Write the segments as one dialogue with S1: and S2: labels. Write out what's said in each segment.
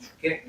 S1: 줄게.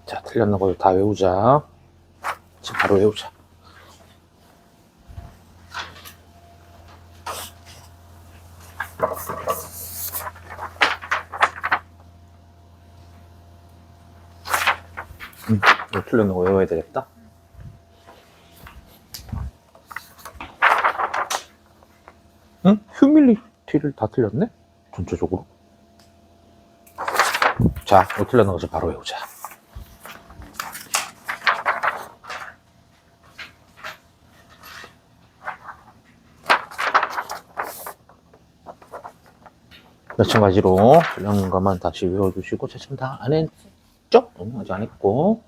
S1: 자, 틀렸는 거 다 외우자. 지금 바로 외우자. 이거 틀렸는 거 외워야 되겠다. 응? 휴밀리티를 다 틀렸네? 전체적으로. 자, 이거 틀렸는 거 바로 외우자. 마찬가지로 틀린 것만 다시 외워주시고, 채점 다 안 했죠? 아직 안 했고.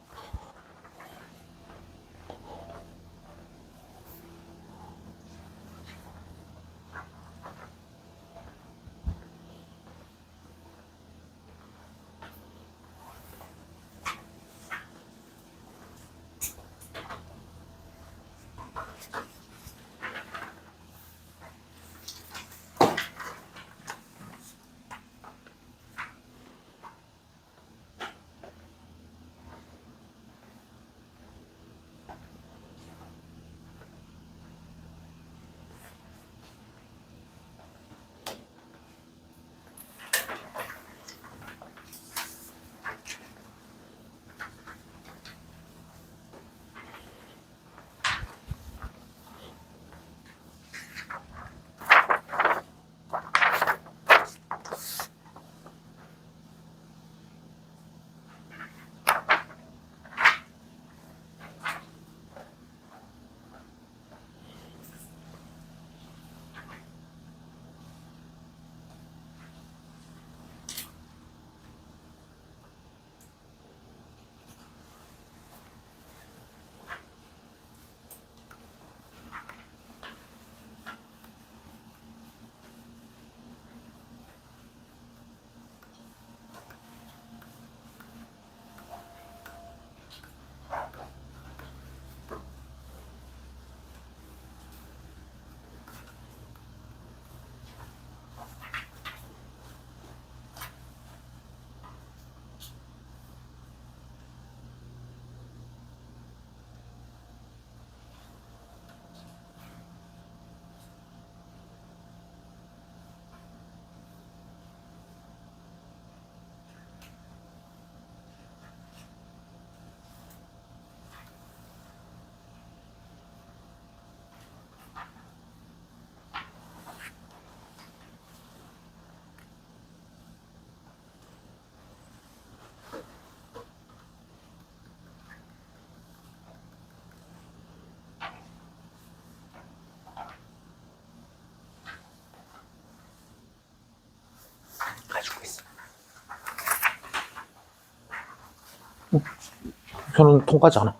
S1: 저는 통과하지 않아.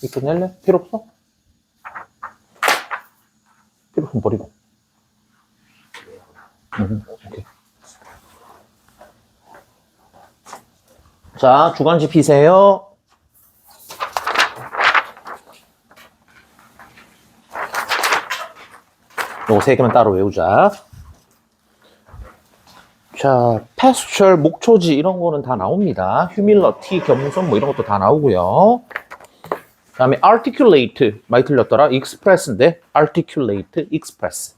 S1: 이거 낼래? 필요 없어? 필요 없으면 버리고. 오케이. 자, 주간지 피세요. 요거 세 개만 따로 외우자. 자, 패스처, 목초지 이런 거는 다 나옵니다. 휴밀러티, 겸손 뭐 이런 것도 다 나오고요. 그 다음에 articulate, 많이 틀렸더라. express인데 articulate, express.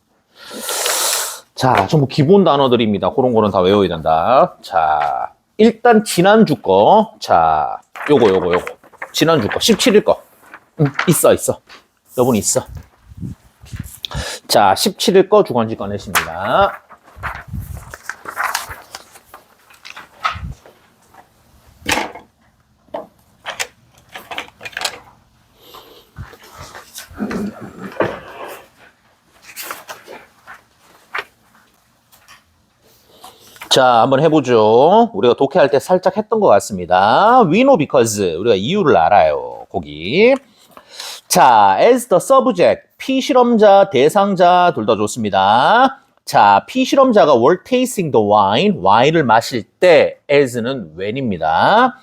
S1: 자, 전부 기본 단어들입니다. 그런 거는 다 외워야 된다. 자, 일단 지난주 거. 자, 요거. 지난주 거, 17일 거. 있어. 여분 있어. 자, 17일 거 주간지 꺼내십니다. 자, 한번 해보죠. 우리가 독해할 때 살짝 했던 것 같습니다. We know because. 우리가 이유를 알아요. 거기. 자, as the subject. 피실험자, 대상자 둘 다 좋습니다. 자, 피실험자가 were tasting the wine. 와인을 마실 때 as는 when입니다.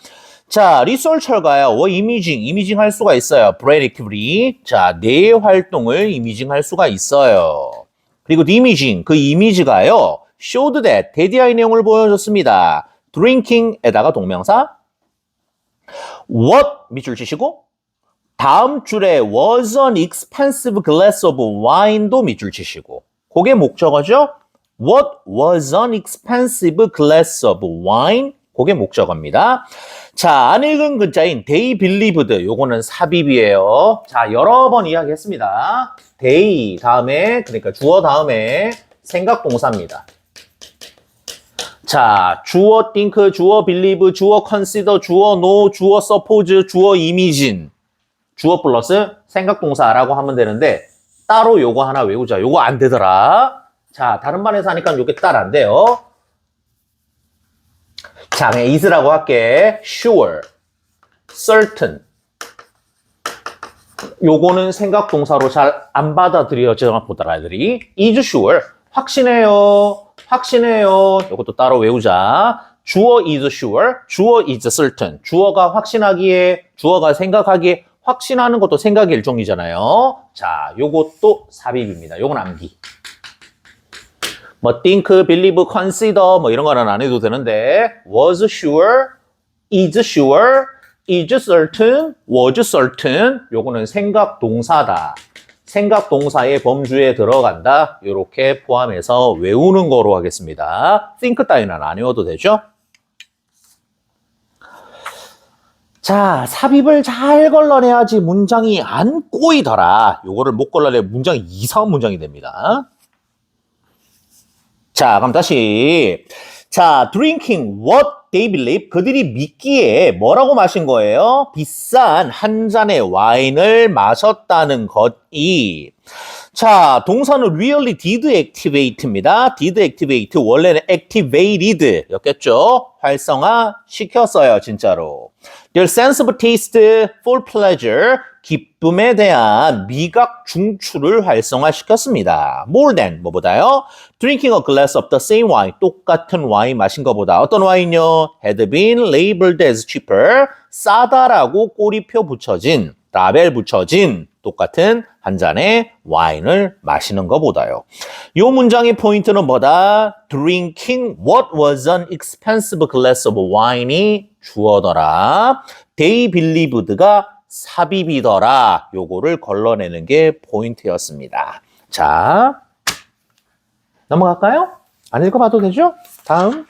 S1: 자, 리서처가요. 이미징 할 수가 있어요. brain activity. 자, 뇌 활동을 이미징 할 수가 있어요. 그리고 the imaging, 그 이미지가요. showed that, 대디아의 내용을 보여줬습니다. drinking에다가 동명사. what, 밑줄 치시고. 다음 줄에 was an expensive glass of wine도 밑줄 치시고. 그게 목적어죠. What was an expensive glass of wine? 그게 목적어입니다. 자, 안 읽은 글자인 they believed. 요거는 삽입이에요. 자, 여러 번 이야기했습니다. they 다음에, 그러니까 주어 다음에 생각 동사입니다. 자, 주어 think, 주어 believe, 주어 consider, 주어 know, 주어 suppose, 주어 imagine. 주어 플러스 생각동사라고 하면 되는데 따로 요거 하나 외우자. 요거 안 되더라. 자, 다른 반에서 하니까 요게 따로 안 돼요. 자, 그냥 is라고 할게. sure, certain. 요거는 생각동사로 잘 안 받아들여지나 보더라, 애들이. is sure. 확신해요. 요것도 따로 외우자. 주어 is sure, 주어 is certain. 주어가 확신하기에, 주어가 생각하기에 확신하는 것도 생각의 일종이잖아요. 자, 요것도 삽입입니다. 요건 암기. 뭐 think, believe, consider 뭐 이런 거는 안 해도 되는데 was sure, is sure, is certain, was certain 요거는 생각 동사다. 생각 동사의 범주에 들어간다. 요렇게 포함해서 외우는 거로 하겠습니다. think 따위는 안 외워도 되죠? 자, 삽입을 잘 걸러내야지 문장이 안 꼬이더라. 요거를 못 걸러내 문장이 이상한 문장이 됩니다. 자, 그럼 다시. 자, drinking what they believe. 그들이 믿기에 뭐라고 마신 거예요? 비싼 한 잔의 와인을 마셨다는 것이. 자, 동사는 really did activate입니다. did activate. 원래는 activated 였겠죠? 활성화 시켰어요, 진짜로. Their sense of taste for pleasure. 기쁨에 대한 미각 중추를 활성화시켰습니다. More than, 뭐보다요? Drinking a glass of the same wine. 똑같은 와인 마신 것보다. 어떤 와인요? Had been labeled as cheaper. 싸다라고 꼬리표 붙여진, 라벨 붙여진 똑같은 한 잔의 와인을 마시는 것보다요. 이 문장의 포인트는 뭐다? Drinking what was an expensive glass of wine이 주어더라. They believed가 삽입이더라. 요거를 걸러내는 게 포인트였습니다. 자, 넘어갈까요? 안 읽어봐도 되죠? 다음.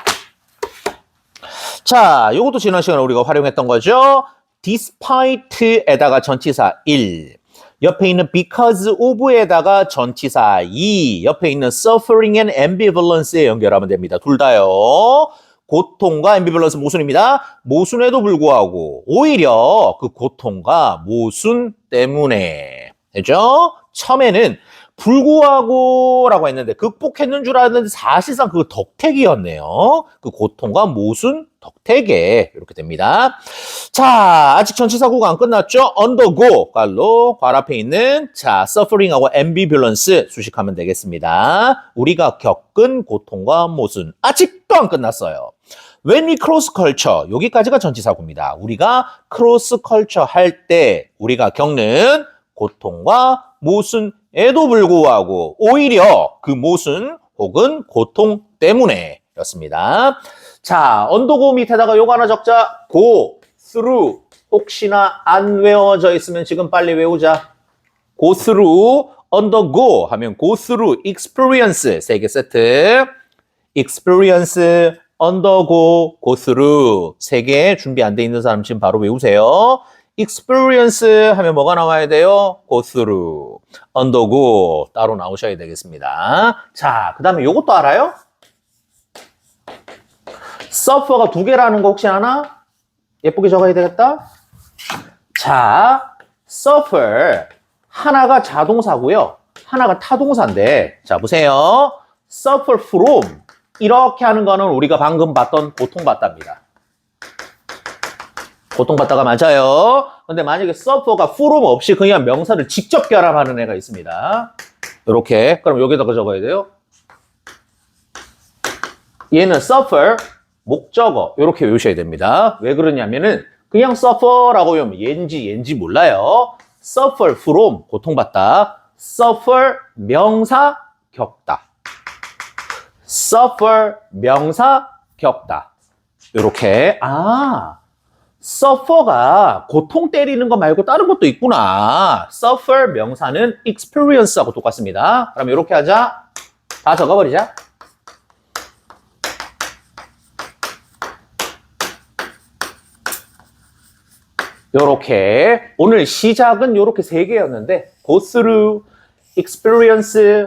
S1: 자, 요것도 지난 시간에 우리가 활용했던 거죠. despite에다가 전치사 1. 옆에 있는 because of에다가 전치사 2. 옆에 있는 suffering and ambivalence에 연결하면 됩니다. 둘 다요. 고통과 ambivalence 모순입니다. 모순에도 불구하고 오히려 그 고통과 모순 때문에. 되죠? 처음에는 불구하고 라고 했는데 극복했는 줄 알았는데 사실상 그 덕택이었네요. 그 고통과 모순 덕택에 이렇게 됩니다. 자, 아직 전치사구가 안 끝났죠? undergo 깔로 괄 앞에 있는 자, suffering하고 ambivalence 수식하면 되겠습니다. 우리가 겪은 고통과 모순 아직도 안 끝났어요. When we cross culture 여기까지가 전치사구입니다. 우리가 cross culture 할 때 우리가 겪는 고통과 모순에도 불구하고 오히려 그 모순 혹은 고통 때문에 였습니다. 자, 언더고 밑에다가 요거 하나 적자. go, through. 혹시나 안 외워져 있으면 지금 빨리 외우자. go through, undergo 하면 go through, experience 3개 세트. experience, undergo, go through 3개 준비 안 돼 있는 사람 지금 바로 외우세요. experience 하면 뭐가 나와야 돼요? go through, undergo 따로 나오셔야 되겠습니다. 자, 그 다음에 요것도 알아요? suffer가 2개라는 거 혹시 아나? 예쁘게 적어야 되겠다. 자, suffer 하나가 자동사고요. 하나가 타동사인데 자 보세요. suffer from 이렇게 하는 거는 우리가 방금 봤던 고통받다입니다. 고통받다가 맞아요. 근데 만약에 suffer가 from 없이 그냥 명사를 직접 결합하는 애가 있습니다. 이렇게 그럼 여기다가 적어야 돼요. 얘는 suffer 목적어 이렇게 외우셔야 됩니다. 왜 그러냐면은 그냥 suffer라고 외우면 얘인지 몰라요. suffer from 고통받다. suffer 명사 겪다. suffer 명사 겪다. 이렇게 suffer가 고통 때리는 거 말고 다른 것도 있구나. suffer 명사는 experience하고 똑같습니다. 그럼 이렇게 하자. 다 적어버리자. 요렇게 오늘 시작은 요렇게 3개였는데 go through, experience,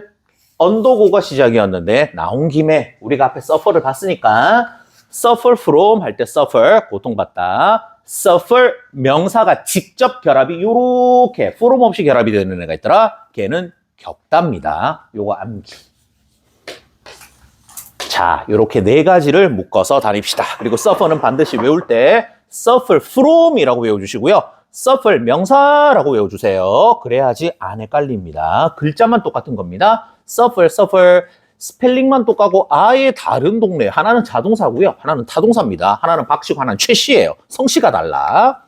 S1: undergo가 시작이었는데 나온 김에 우리가 앞에 suffer를 봤으니까 suffer from 할 때 suffer 고통받다, suffer 명사가 직접 결합이 요렇게 from 없이 결합이 되는 애가 있더라. 걔는 겪답니다. 요거 암기. 자, 요렇게 4가지를 묶어서 다닙시다. 그리고 suffer는 반드시 외울 때 suffer from이라고 외워주시고요. suffer 명사라고 외워주세요. 그래야지 안 헷갈립니다. 글자만 똑같은 겁니다. suffer 스펠링만 똑같고 아예 다른 동네. 하나는 자동사고요. 하나는 타동사입니다. 하나는 박씨고 하나는 최씨예요. 성씨가 달라.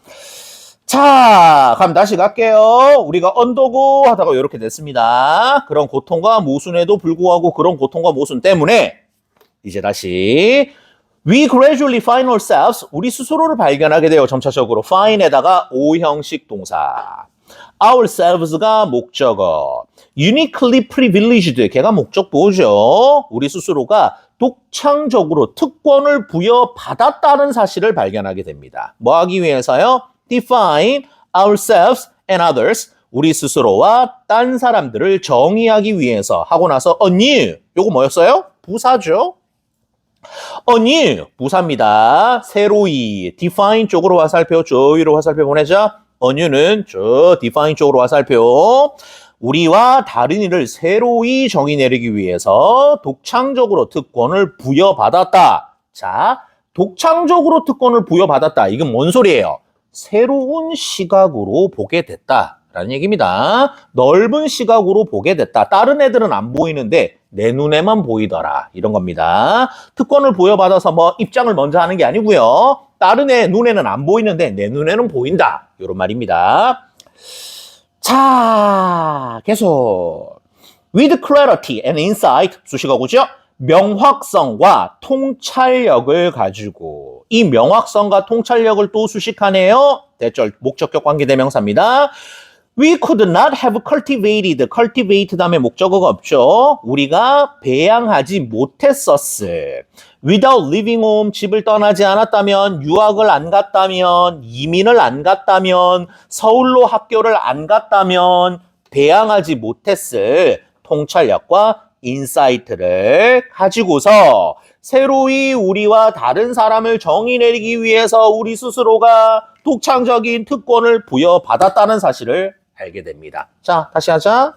S1: 자, 그럼 다시 갈게요. 우리가 undergo 하다가 이렇게 됐습니다. 그런 고통과 모순에도 불구하고 그런 고통과 모순 때문에 이제 다시 We gradually find ourselves. 우리 스스로를 발견하게 돼요. 점차적으로. find에다가 O형식 동사. ourselves가 목적어. uniquely privileged. 걔가 목적보죠. 우리 스스로가 독창적으로 특권을 부여받았다는 사실을 발견하게 됩니다. 뭐 하기 위해서요? define ourselves and others. 우리 스스로와 딴 사람들을 정의하기 위해서 하고 나서 anew. 요거 뭐였어요? 부사죠. anew 부사입니다. 새로이 define 쪽으로 화살표 저 위로 화살표 보내자. anew는 저 define 쪽으로 화살표. 우리와 다른 이를 새로이 정의 내리기 위해서 독창적으로 특권을 부여받았다. 자, 독창적으로 특권을 부여받았다. 이건 뭔 소리예요? 새로운 시각으로 보게 됐다. 라는 얘기입니다. 넓은 시각으로 보게 됐다. 다른 애들은 안 보이는데 내 눈에만 보이더라. 이런 겁니다. 특권을 부여받아서 뭐 입장을 먼저 하는 게 아니고요. 다른 애 눈에는 안 보이는데 내 눈에는 보인다. 이런 말입니다. 자, 계속. With clarity and insight 수식어구죠. 명확성과 통찰력을 가지고 이 명확성과 통찰력을 또 수식하네요. 대절 목적격 관계대명사입니다. We could not have cultivated. cultivate 다음에 목적어가 없죠. 우리가 배양하지 못했었을. without leaving home. 집을 떠나지 않았다면, 유학을 안 갔다면, 이민을 안 갔다면, 서울로 학교를 안 갔다면 배양하지 못했을 통찰력과 인사이트를 가지고서 새로이 우리와 다른 사람을 정의 내리기 위해서 우리 스스로가 독창적인 특권을 부여받았다는 사실을 알게 됩니다. 자, 다시 하자.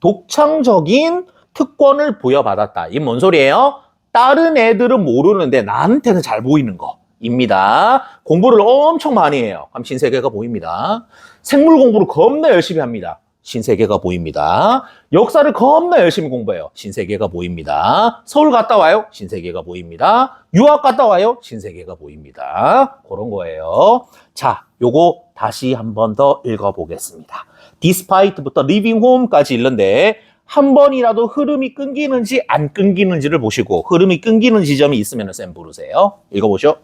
S1: 독창적인 특권을 부여받았다. 이게 뭔 소리예요? 다른 애들은 모르는데 나한테는 잘 보이는 거입니다. 공부를 엄청 많이 해요. 그럼 신세계가 보입니다. 생물 공부를 겁나 열심히 합니다. 신세계가 보입니다. 역사를 겁나 열심히 공부해요. 신세계가 보입니다. 서울 갔다 와요. 신세계가 보입니다. 유학 갔다 와요. 신세계가 보입니다. 그런 거예요. 자, 요거 다시 한 번 더 읽어보겠습니다. Despite부터 living home까지 읽는데 한 번이라도 흐름이 끊기는지 안 끊기는지를 보시고 흐름이 끊기는 지점이 있으면 쌤 부르세요. 읽어보시오.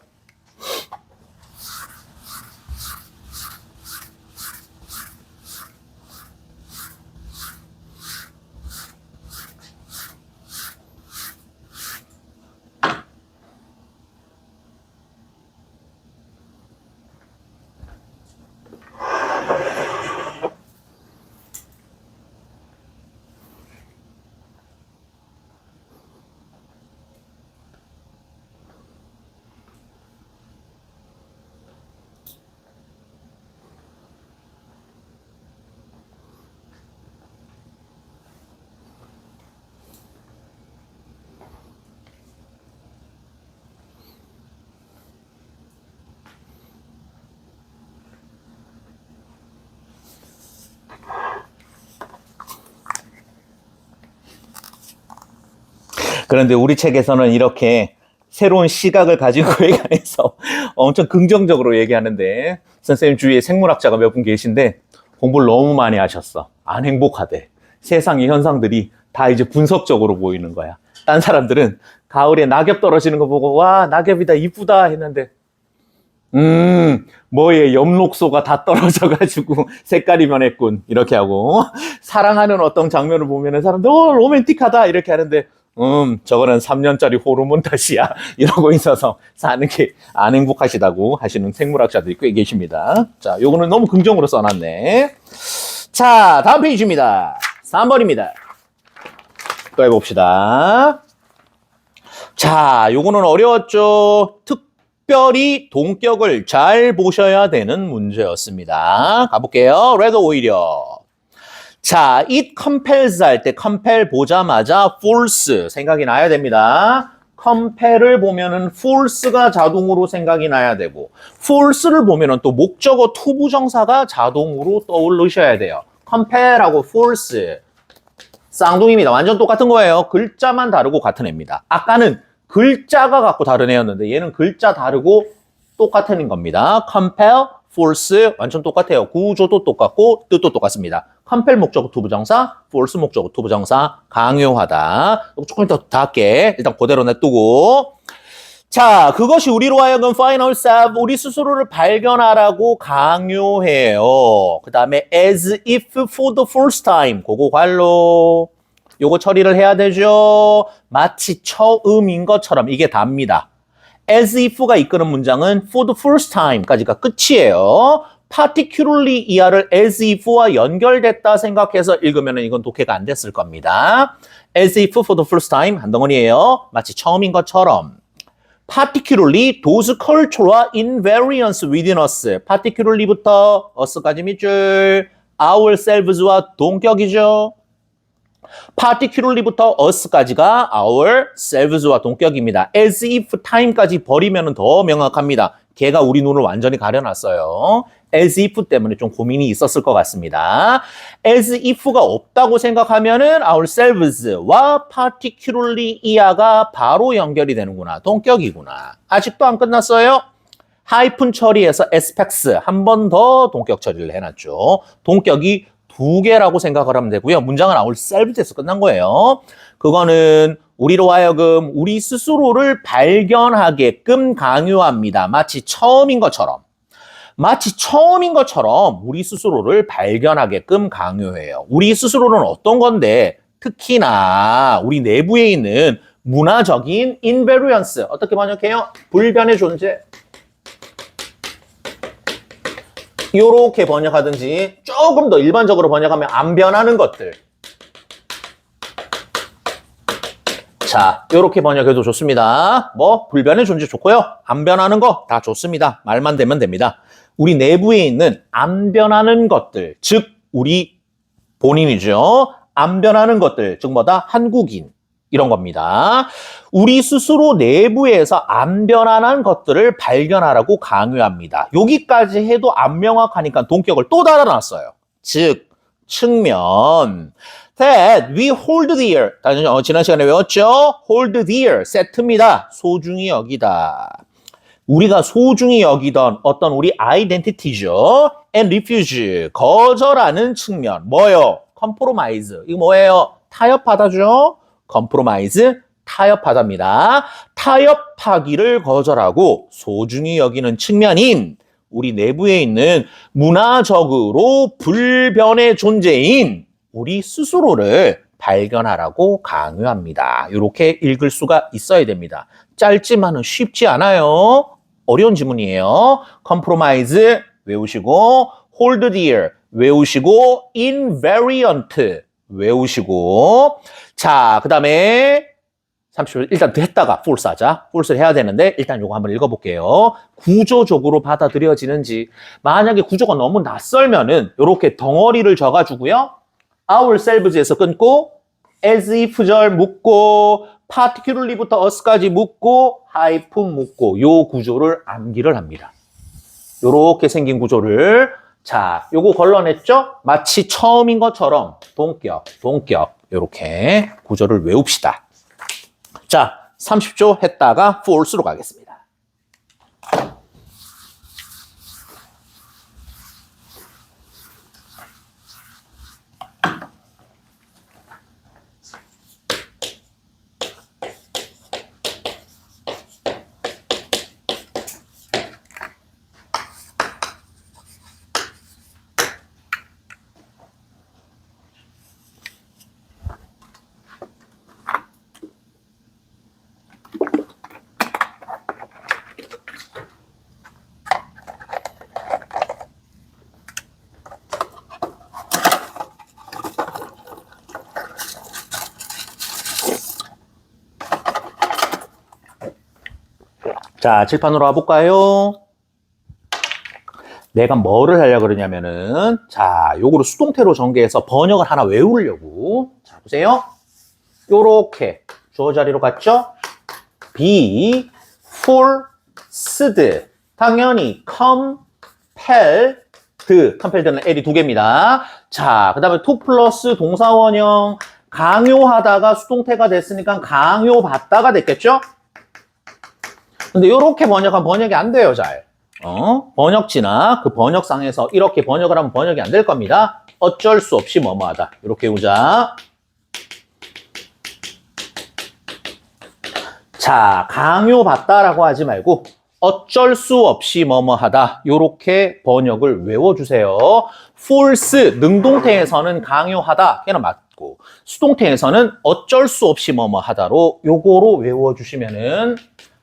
S1: 그런데 우리 책에서는 이렇게 새로운 시각을 가진 거에 관해서 엄청 긍정적으로 얘기하는데 선생님 주위에 생물학자가 몇 분 계신데 공부를 너무 많이 하셨어. 안 행복하대. 세상의 현상들이 다 이제 분석적으로 보이는 거야. 딴 사람들은 가을에 낙엽 떨어지는 거 보고 와 낙엽이다 이쁘다 했는데 뭐에 엽록소가 다 떨어져가지고 색깔이 변했군 이렇게 하고 사랑하는 어떤 장면을 보면은 사람들 로맨틱하다 이렇게 하는데 저거는 3년짜리 호르몬 탓이야 이러고 있어서 사는 게 안 행복하시다고 하시는 생물학자들이 꽤 계십니다. 자, 요거는 너무 긍정으로 써놨네. 자, 다음 페이지입니다. 3번입니다. 또 해봅시다. 자, 요거는 어려웠죠. 특별히 동격을 잘 보셔야 되는 문제였습니다. 가볼게요. 레드 오히려. 자, it compels 할 때 compel 보자마자 false 생각이 나야 됩니다. compel을 보면은 false가 자동으로 생각이 나야 되고 false를 보면은 또 목적어 to 부정사가 자동으로 떠오르셔야 돼요. compel하고 false 쌍둥이입니다. 완전 똑같은 거예요. 글자만 다르고 같은 애입니다. 아까는 글자가 갖고 다른 애였는데 얘는 글자 다르고 똑같은 겁니다. compel, false 완전 똑같아요. 구조도 똑같고 뜻도 똑같습니다. compel 목적어 to 부정사, false 목적어 to 부정사 강요하다. 조금 더 닿게 일단 그대로 냅두고 자, 그것이 우리로 하여금 final self, 우리 스스로를 발견하라고 강요해요. 그 다음에 as if for the first time, 그거 관로. 요거 처리를 해야 되죠. 마치 처음인 것처럼 이게 답니다. as if가 이끄는 문장은 for the first time까지가 끝이에요. particularly 이하를 as if와 연결됐다 생각해서 읽으면 이건 독해가 안 됐을 겁니다. as if for the first time 한 덩어리예요. 마치 처음인 것처럼. particularly those cultural invariants within us. particularly부터 us까지 밑줄 ourselves와 동격이죠. particularly부터 us까지가 ourselves와 동격입니다. as if time까지 버리면 더 명확합니다. 걔가 우리 눈을 완전히 가려놨어요. as if 때문에 좀 고민이 있었을 것 같습니다. as if가 없다고 생각하면은 ourselves와 particularly 이하가 바로 연결이 되는구나. 동격이구나. 아직도 안 끝났어요? 하이픈 처리해서 aspects 한 번 더 동격 처리를 해놨죠. 동격이 2개라고 생각을 하면 되고요. 문장은 ourselves에서 끝난 거예요. 그거는 우리로 하여금 우리 스스로를 발견하게끔 강요합니다. 마치 처음인 것처럼. 마치 처음인 것처럼 우리 스스로를 발견하게끔 강요해요. 우리 스스로는 어떤 건데 특히나 우리 내부에 있는 문화적인 invariance 어떻게 번역해요? 불변의 존재. 이렇게 번역하든지 조금 더 일반적으로 번역하면 안 변하는 것들. 자, 이렇게 번역해도 좋습니다. 뭐 불변의 존재 좋고요. 안 변하는 거 다 좋습니다. 말만 되면 됩니다. 우리 내부에 있는 안 변하는 것들, 즉 우리 본인이죠. 안 변하는 것들, 즉 뭐다? 한국인. 이런 겁니다. 우리 스스로 내부에서 안 변화한 것들을 발견하라고 강요합니다. 여기까지 해도 안 명확하니까 동격을 또 달아놨어요. 즉, 측면. That we hold dear. 지난 시간에 외웠죠? hold dear. 세트입니다. 소중히 여기다. 우리가 소중히 여기던 어떤 우리 아이덴티티죠. and refuse. 거절하는 측면. 뭐요? compromise. 이거 뭐예요? 타협하다죠? compromise. 타협하답니다. 타협하기를 거절하고 소중히 여기는 측면인 우리 내부에 있는 문화적으로 불변의 존재인 우리 스스로를 발견하라고 강요합니다. 이렇게 읽을 수가 있어야 됩니다. 짧지만은 쉽지 않아요. 어려운 지문이에요. compromise 외우시고 hold dear 외우시고 invariant 외우시고 자, 그 다음에 30초 일단 했다가 false 하자. false를 해야 되는데 일단 요거 한번 읽어볼게요. 구조적으로 받아들여지는지 만약에 구조가 너무 낯설면은 요렇게 덩어리를 적어주고요. ourselves에서 끊고 as if절 묶고 particularly부터 us까지 묶고 하이픈 묶고 요 구조를 암기를 합니다. 요렇게 생긴 구조를 자, 요거 걸러냈죠? 마치 처음인 것처럼 동격 요렇게 구조를 외웁시다. 자, 30초 했다가 false로 가겠습니다. 자, 칠판으로 와볼까요? 내가 뭐를 하려고 그러냐면은, 자, 요거를 수동태로 전개해서 번역을 하나 외우려고. 자, 보세요. 요렇게 주어 자리로 갔죠? be forced. 당연히 compelled. compelled는 L이 두 개입니다. 자, 그 다음에 to 플러스 동사원형. 강요하다가 수동태가 됐으니까 강요받다가 됐겠죠? 근데 이렇게 번역하면 번역이 안 돼요, 잘. 번역지나 그 번역상에서 이렇게 번역을 하면 번역이 안 될 겁니다. 어쩔 수 없이 뭐뭐하다. 이렇게 우자. 자, 강요받다라고 하지 말고 어쩔 수 없이 뭐뭐하다. 이렇게 번역을 외워주세요. force, 능동태에서는 강요하다. 걔는 맞고 수동태에서는 어쩔 수 없이 뭐뭐하다로 요거로 외워주시면은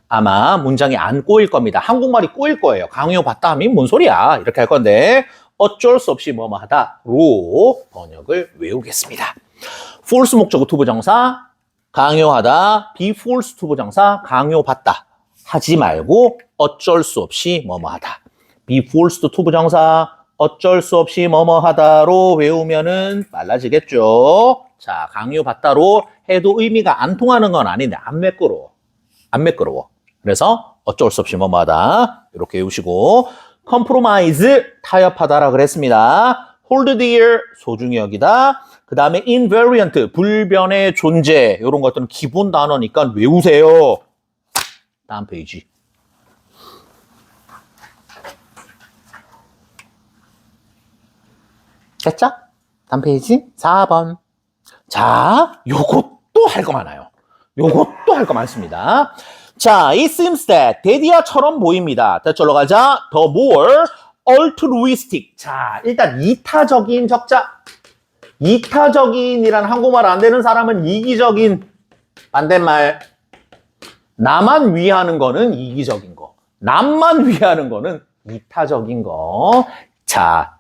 S1: 아마 문장이 안 꼬일 겁니다. 한국말이 꼬일 거예요. 강요받다 하면 뭔 소리야? 이렇게 할 건데 어쩔 수 없이 뭐뭐하다로 번역을 외우겠습니다. false 목적어 투부정사 강요하다, be forced 투부정사 강요받다 하지 말고 어쩔 수 없이 뭐뭐하다. be forced 투부정사 어쩔 수 없이 뭐뭐하다로 외우면은 빨라지겠죠. 자, 강요받다로 해도 의미가 안 통하는 건 아닌데 안 매끄러워. 그래서 어쩔 수 없이 뭐뭐하다 이렇게 외우시고 compromise 타협하다라 그랬습니다. hold dear 소중히 여기다. 그 다음에 invariant 불변의 존재 이런 것들은 기본 단어니까 외우세요. 다음 페이지. 됐죠? 다음 페이지 4번. 자, 요것도 할 거 많아요. 요것도 할 거 많습니다. 자, it seems that 데디아처럼 보입니다. 대절로 가자. The more altruistic. 자, 일단 이타적인 적자. 이타적인이란 한국말 안 되는 사람은 이기적인 반대말. 나만 위하는 거는 이기적인 거. 남만 위하는 거는 이타적인 거. 자,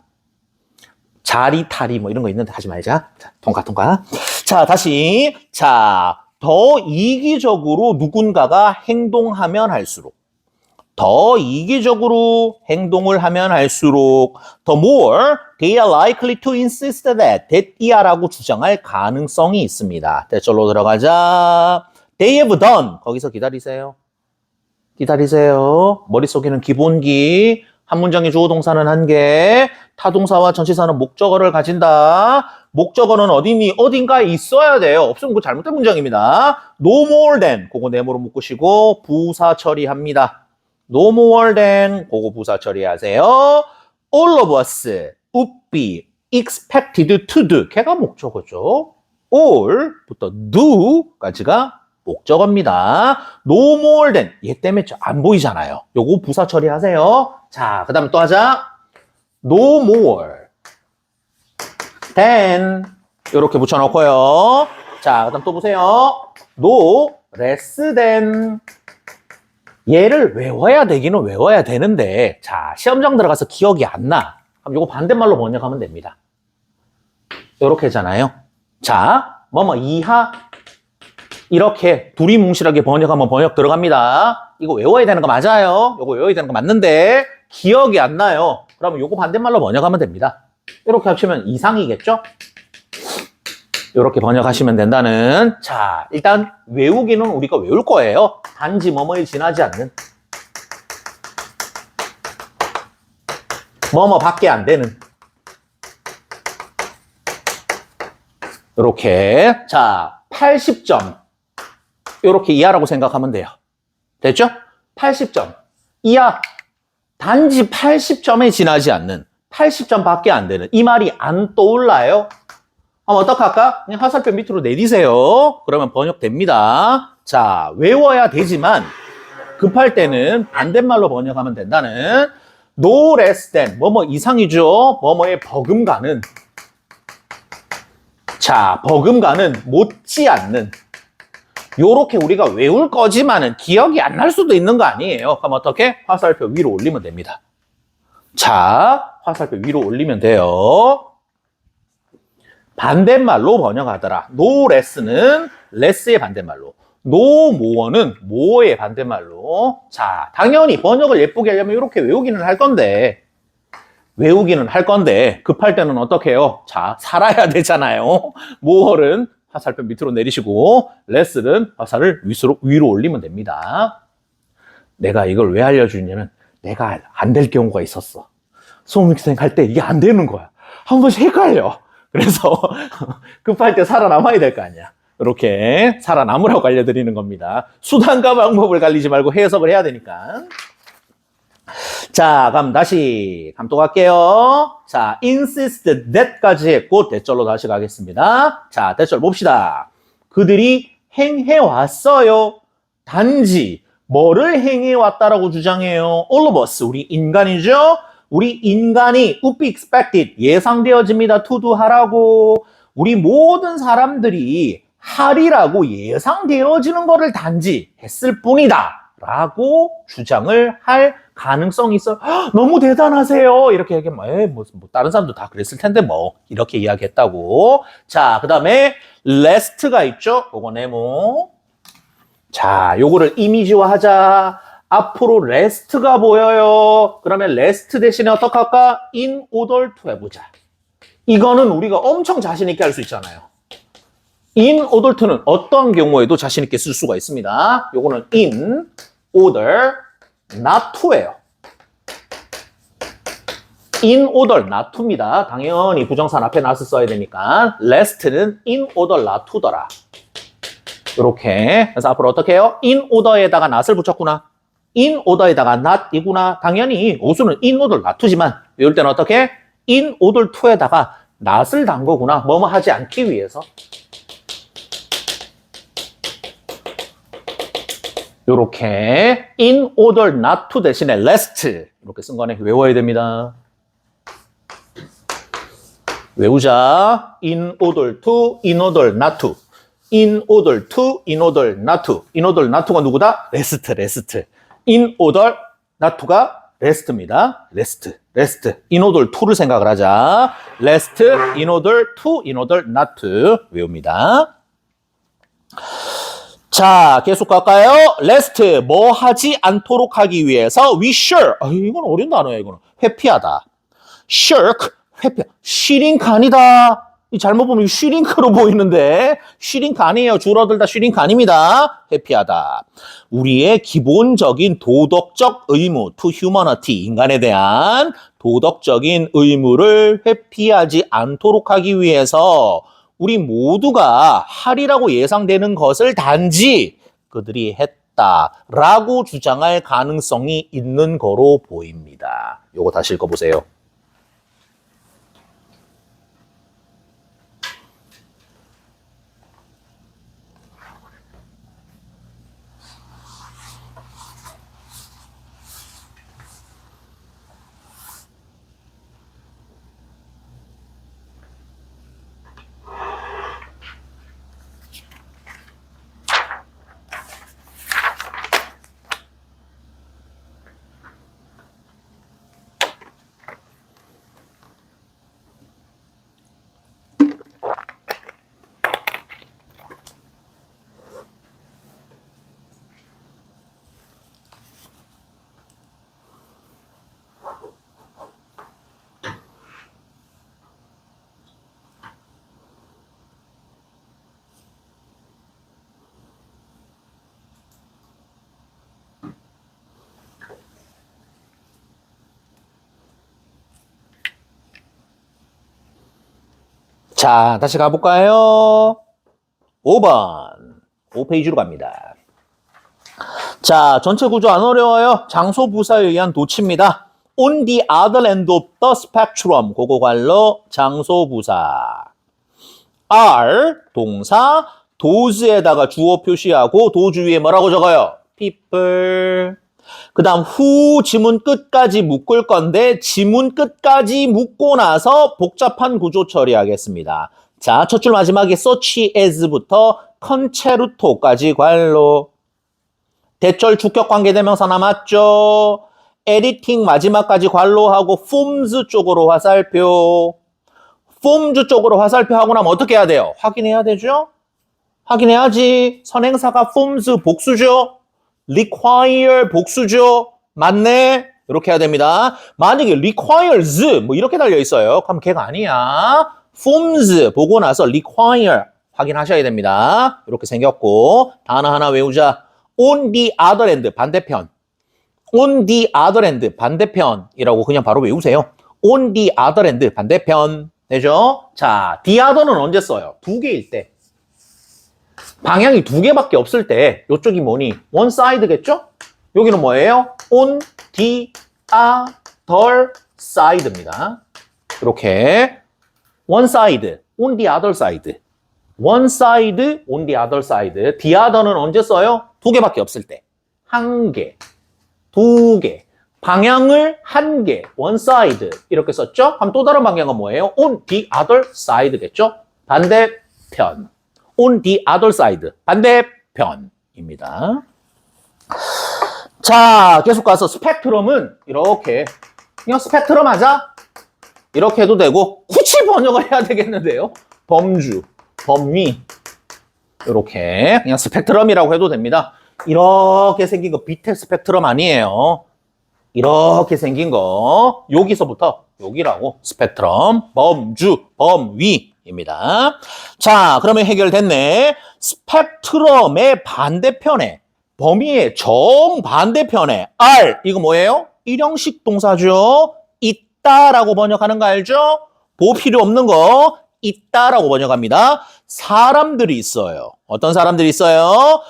S1: 자리타리 뭐 이런 거 있는데 하지 말자. 자, 통과. 자, 다시. 자, 더 이기적으로 누군가가 행동하면 할수록 더 이기적으로 행동을 하면 할수록 the more they are likely to insist that 이하라고 주장할 가능성이 있습니다. 대절로 들어가자. They have done. 거기서 기다리세요. 기다리세요. 머릿속에는 기본기. 한 문장의 주어 동사는 한 개. 타동사와 전치사는 목적어를 가진다. 목적어는 어디니? 어딘가에 있어야 돼요. 없으면 그거 잘못된 문장입니다. No more than. 그거 네모로 묶으시고 부사 처리합니다. No more than. 그거 부사 처리하세요. All of us would be expected to do. 걔가 목적어죠. all부터 do까지가 목적어입니다. No more than. 얘 때문에 안 보이잖아요. 요거 부사 처리하세요. 자, 그 다음에 또 하자. No more than. 요렇게 붙여놓고요. 자, 그 다음 또 보세요. No less than. 얘를 외워야 되기는 외워야 되는데, 자, 시험장 들어가서 기억이 안 나. 그럼 요거 반대말로 번역하면 됩니다. 요렇게 하잖아요. 자, 뭐뭐 이하. 이렇게 둘이 뭉실하게 번역하면 번역 들어갑니다. 이거 외워야 되는 거 맞아요. 이거 외워야 되는 거 맞는데 기억이 안 나요. 그러면 이거 반대말로 번역하면 됩니다. 이렇게 합치면 이상이겠죠? 이렇게 번역하시면 된다는. 자, 일단 외우기는 우리가 외울 거예요. 단지 뭐뭐에 지나지 않는. 뭐뭐밖에 안 되는. 이렇게. 자, 80점. 이렇게 이하라고 생각하면 돼요. 됐죠? 80점. 이하. 단지 80점에 지나지 않는. 80점밖에 안 되는. 이 말이 안 떠올라요? 그럼 어떡할까? 그냥 화살표 밑으로 내리세요. 그러면 번역됩니다. 자, 외워야 되지만 급할 때는 반대말로 번역하면 된다는. No less than. 뭐뭐 이상이죠. 뭐뭐에 버금가는. 자, 버금가는 못지 않는. 요렇게 우리가 외울 거지만은 기억이 안 날 수도 있는 거 아니에요. 그럼 어떻게? 화살표 위로 올리면 됩니다. 자, 화살표 위로 올리면 돼요. 반대말로 번역하더라. No less는 less의 반대말로. No more는 more의 반대말로. 자, 당연히 번역을 예쁘게 하려면 이렇게 외우기는 할 건데 급할 때는 어떻게 해요? 자, 살아야 되잖아요. more는 화살표 밑으로 내리시고 less는 화살을 위로 올리면 됩니다. 내가 이걸 왜 알려주냐면 내가 안 될 경우가 있었어. 수험생활 할 때 이게 안 되는 거야. 한 번씩 헷갈려. 그래서 급할 때 살아남아야 될 거 아니야. 이렇게 살아남으라고 알려드리는 겁니다. 수단과 방법을 갈리지 말고 해석을 해야 되니까. 자, 그럼 다시 감독할게요. 자, insist that까지 했고 대절로 다시 가겠습니다. 자, 대절 봅시다. 그들이 행해왔어요. 단지 뭐를 행해왔다라고 주장해요? All of us, 우리 인간이죠? 우리 인간이 would be expected, 예상되어집니다. to do 하라고. 우리 모든 사람들이 하리라고 예상되어지는 거를 단지 했을 뿐이다. 라고 주장을 할 가능성이 있어. 너무 대단하세요. 이렇게 얘기하면 뭐 다른 사람도 다 그랬을 텐데 뭐 이렇게 이야기했다고. 자, 그 다음에 last가 있죠. 요거 네모. 자, 요거를 이미지화하자. 앞으로 last가 보여요. 그러면 last 대신에 어떻게 할까? in order to 해보자. 이거는 우리가 엄청 자신 있게 할 수 있잖아요. in order to는 어떤 경우에도 자신 있게 쓸 수가 있습니다. 요거는 in order not to예요. in order not to입니다. 당연히 부정산 앞에 not을 써야 되니까 last는 in order not to더라. 이렇게. 그래서 앞으로 어떻게 해요? in order에다가 not을 붙였구나. in order에다가 not이구나. 당연히 오수는 in order not to지만 외울 때는 어떻게? in order to에다가 not을 단 거구나. 뭐뭐 하지 않기 위해서. 요렇게 in order not to 대신에 lest 이렇게 쓴 거네. 외워야 됩니다. 외우자. in order to, in order not to. in order to, in order not to. in order not to가 누구다? lest. in order not to가 lest입니다. lest. in order to를 생각을 하자. lest, in order to, in order not to 외웁니다. 자, 계속 갈까요? lest, 뭐 하지 않도록 하기 위해서 we sure, 이건 어려운 단어야, 이거는. 회피하다. shirk, 회피, shrink 아니다. 잘못 보면 shrink로 보이는데 shrink 아니에요. 줄어들다 shrink 아닙니다. 회피하다. 우리의 기본적인 도덕적 의무, to humanity, 인간에 대한 도덕적인 의무를 회피하지 않도록 하기 위해서 우리 모두가 하리라고 예상되는 것을 단지 그들이 했다라고 주장할 가능성이 있는 거로 보입니다. 요거 다시 읽어보세요. 자, 다시 가볼까요? 5번. 5페이지로 갑니다. 자, 전체 구조 안 어려워요. 장소 부사에 의한 도치입니다. On the other end of the spectrum. 그거 관로 장소 부사. are 동사 does에다가 주어 표시하고 도주 위에 뭐라고 적어요? people. 그 다음 who 지문 끝까지 묶을 건데 지문 끝까지 묶고 나서 복잡한 구조 처리하겠습니다. 자, 첫 줄 마지막에 such as부터 concerto까지 관로. 대절 주격 관계대명사 남았죠. editing 마지막까지 관로하고 forms 쪽으로 화살표. forms 쪽으로 화살표 하고 나면 어떻게 해야 돼요? 확인해야 되죠? 확인해야지. 선행사가 forms 복수죠? require 복수죠? 맞네? 이렇게 해야 됩니다. 만약에 requires 뭐 이렇게 달려 있어요. 그럼 걔가 아니야. forms 보고 나서 require 확인하셔야 됩니다. 이렇게 생겼고 단어 하나 외우자. on the other end 반대편. on the other end 반대편이라고 그냥 바로 외우세요. on the other end 반대편. 되죠? 자, the other는 언제 써요? 두 개일 때. 방향이 두 개밖에 없을 때 이쪽이 뭐니? one side겠죠? 여기는 뭐예요? on the other side입니다. 이렇게 one side, on the other side. one side, on the other side. the other는 언제 써요? 두 개밖에 없을 때. 한 개, 두 개. 방향을 한 개, one side 이렇게 썼죠? 그럼 또 다른 방향은 뭐예요? on the other side겠죠? 반대편. on the other side. 반대편입니다. 자, 계속 가서 스펙트럼은 이렇게 그냥 스펙트럼 하자. 이렇게 해도 되고 굳이 번역을 해야 되겠는데요. 범주, 범위 이렇게 그냥 스펙트럼이라고 해도 됩니다. 이렇게 생긴 거 비텍 스펙트럼 아니에요. 이렇게 생긴 거 여기서부터 여기라고 스펙트럼, 범주, 범위입니다. 자, 그러면 해결됐네. 스펙트럼의 반대편에 범위의 정반대편에 R 이거 뭐예요? 일형식 동사죠. 있다라고 번역하는 거 알죠? 보호 필요 없는 거 있다라고 번역합니다. 사람들이 있어요. 어떤 사람들이 있어요?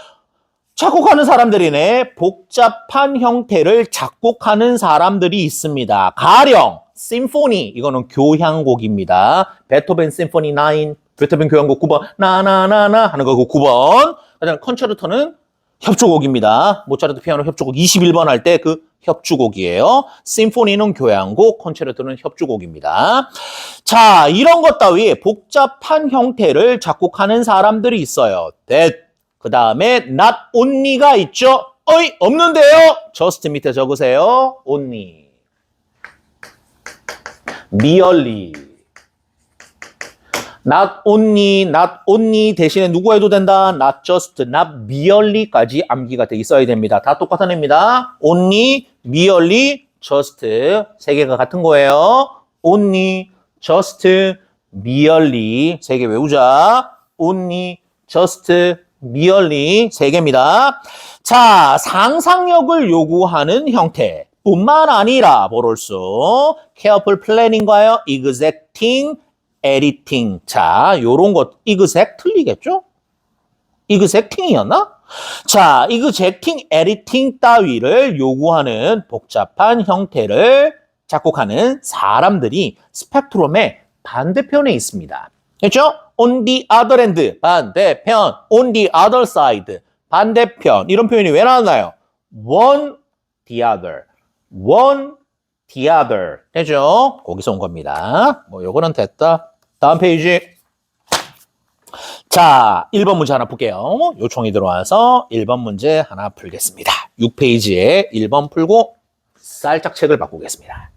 S1: 작곡하는 사람들이네. 복잡한 형태를 작곡하는 사람들이 있습니다. 가령 심포니 이거는 교향곡입니다. 베토벤 심포니 9 베토벤 교향곡 9번 나나나나 하는 거 그 9번. 그다음에 컨체르토는 협주곡입니다. 모차르트 피아노 협주곡 21번 할 때 그 협주곡이에요. 심포니는 교향곡, 컨체르토는 협주곡입니다. 자, 이런 것 따위 복잡한 형태를 작곡하는 사람들이 있어요. 그 다음에 not only가 있죠. 어이, 없는데요. just 밑에 적으세요. only. merely. not only 대신에 누구 해도 된다. not just, not merely까지 암기가 돼 있어야 됩니다. 다 똑같은 애입니다. only, merely, just 세 개가 같은 거예요. only, just, merely 세 개 외우자. only, just, merely 세 개입니다. 자, 상상력을 요구하는 형태 뿐만 아니라 보롤수 careful planning과요. exacting, editing. 자, 요런 것 exact 틀리겠죠? exacting이었나? 자, exacting, editing 따위를 요구하는 복잡한 형태를 작곡하는 사람들이 스펙트럼의 반대편에 있습니다. 그렇죠? on the other hand, 반대편. on the other side, 반대편. 이런 표현이 왜 나왔나요? one, the other. one, the other. 되죠? 거기서 온 겁니다. 뭐 요거는 됐다. 다음 페이지. 자, 1번 문제 하나 풀게요. 요청이 들어와서 1번 문제 하나 풀겠습니다. 6페이지에 1번 풀고 살짝 책을 바꾸겠습니다.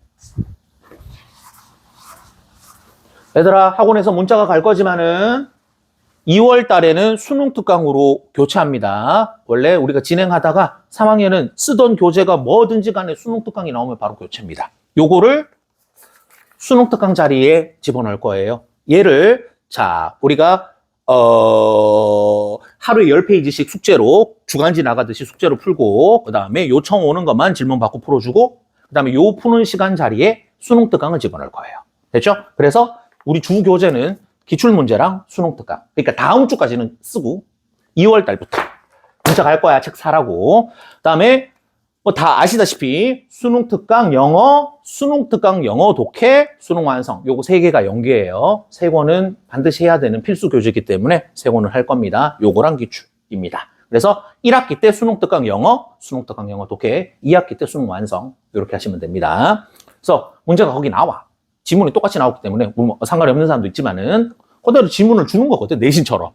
S1: 얘들아, 학원에서 문자가 갈 거지만은 2월 달에는 수능 특강으로 교체합니다. 원래 우리가 진행하다가 3학년은 쓰던 교재가 뭐든지 간에 수능 특강이 나오면 바로 교체입니다. 요거를 수능 특강 자리에 집어넣을 거예요. 얘를 자, 우리가 하루에 10페이지씩 숙제로 주간지 나가듯이 숙제로 풀고 그다음에 요청 오는 것만 질문 받고 풀어주고 그다음에 요 푸는 시간 자리에 수능 특강을 집어넣을 거예요. 됐죠? 그래서 우리 주 교재는 기출문제랑 수능 특강. 그러니까 다음 주까지는 쓰고 2월 달부터 문자 갈 거야. 책 사라고. 그다음에 뭐 다 아시다시피 수능 특강 영어, 수능 특강 영어 독해, 수능 완성. 요거 세 개가 연계예요. 세 권은 반드시 해야 되는 필수 교재이기 때문에 세 권을 할 겁니다. 요거랑 기출입니다. 그래서 1학기 때 수능 특강 영어, 수능 특강 영어 독해, 2학기 때 수능 완성. 이렇게 하시면 됩니다. 그래서 문제가 거기 나와. 지문이 똑같이 나오기 때문에 뭐 상관이 없는 사람도 있지만은 그대로 지문을 주는 거거든. 내신처럼.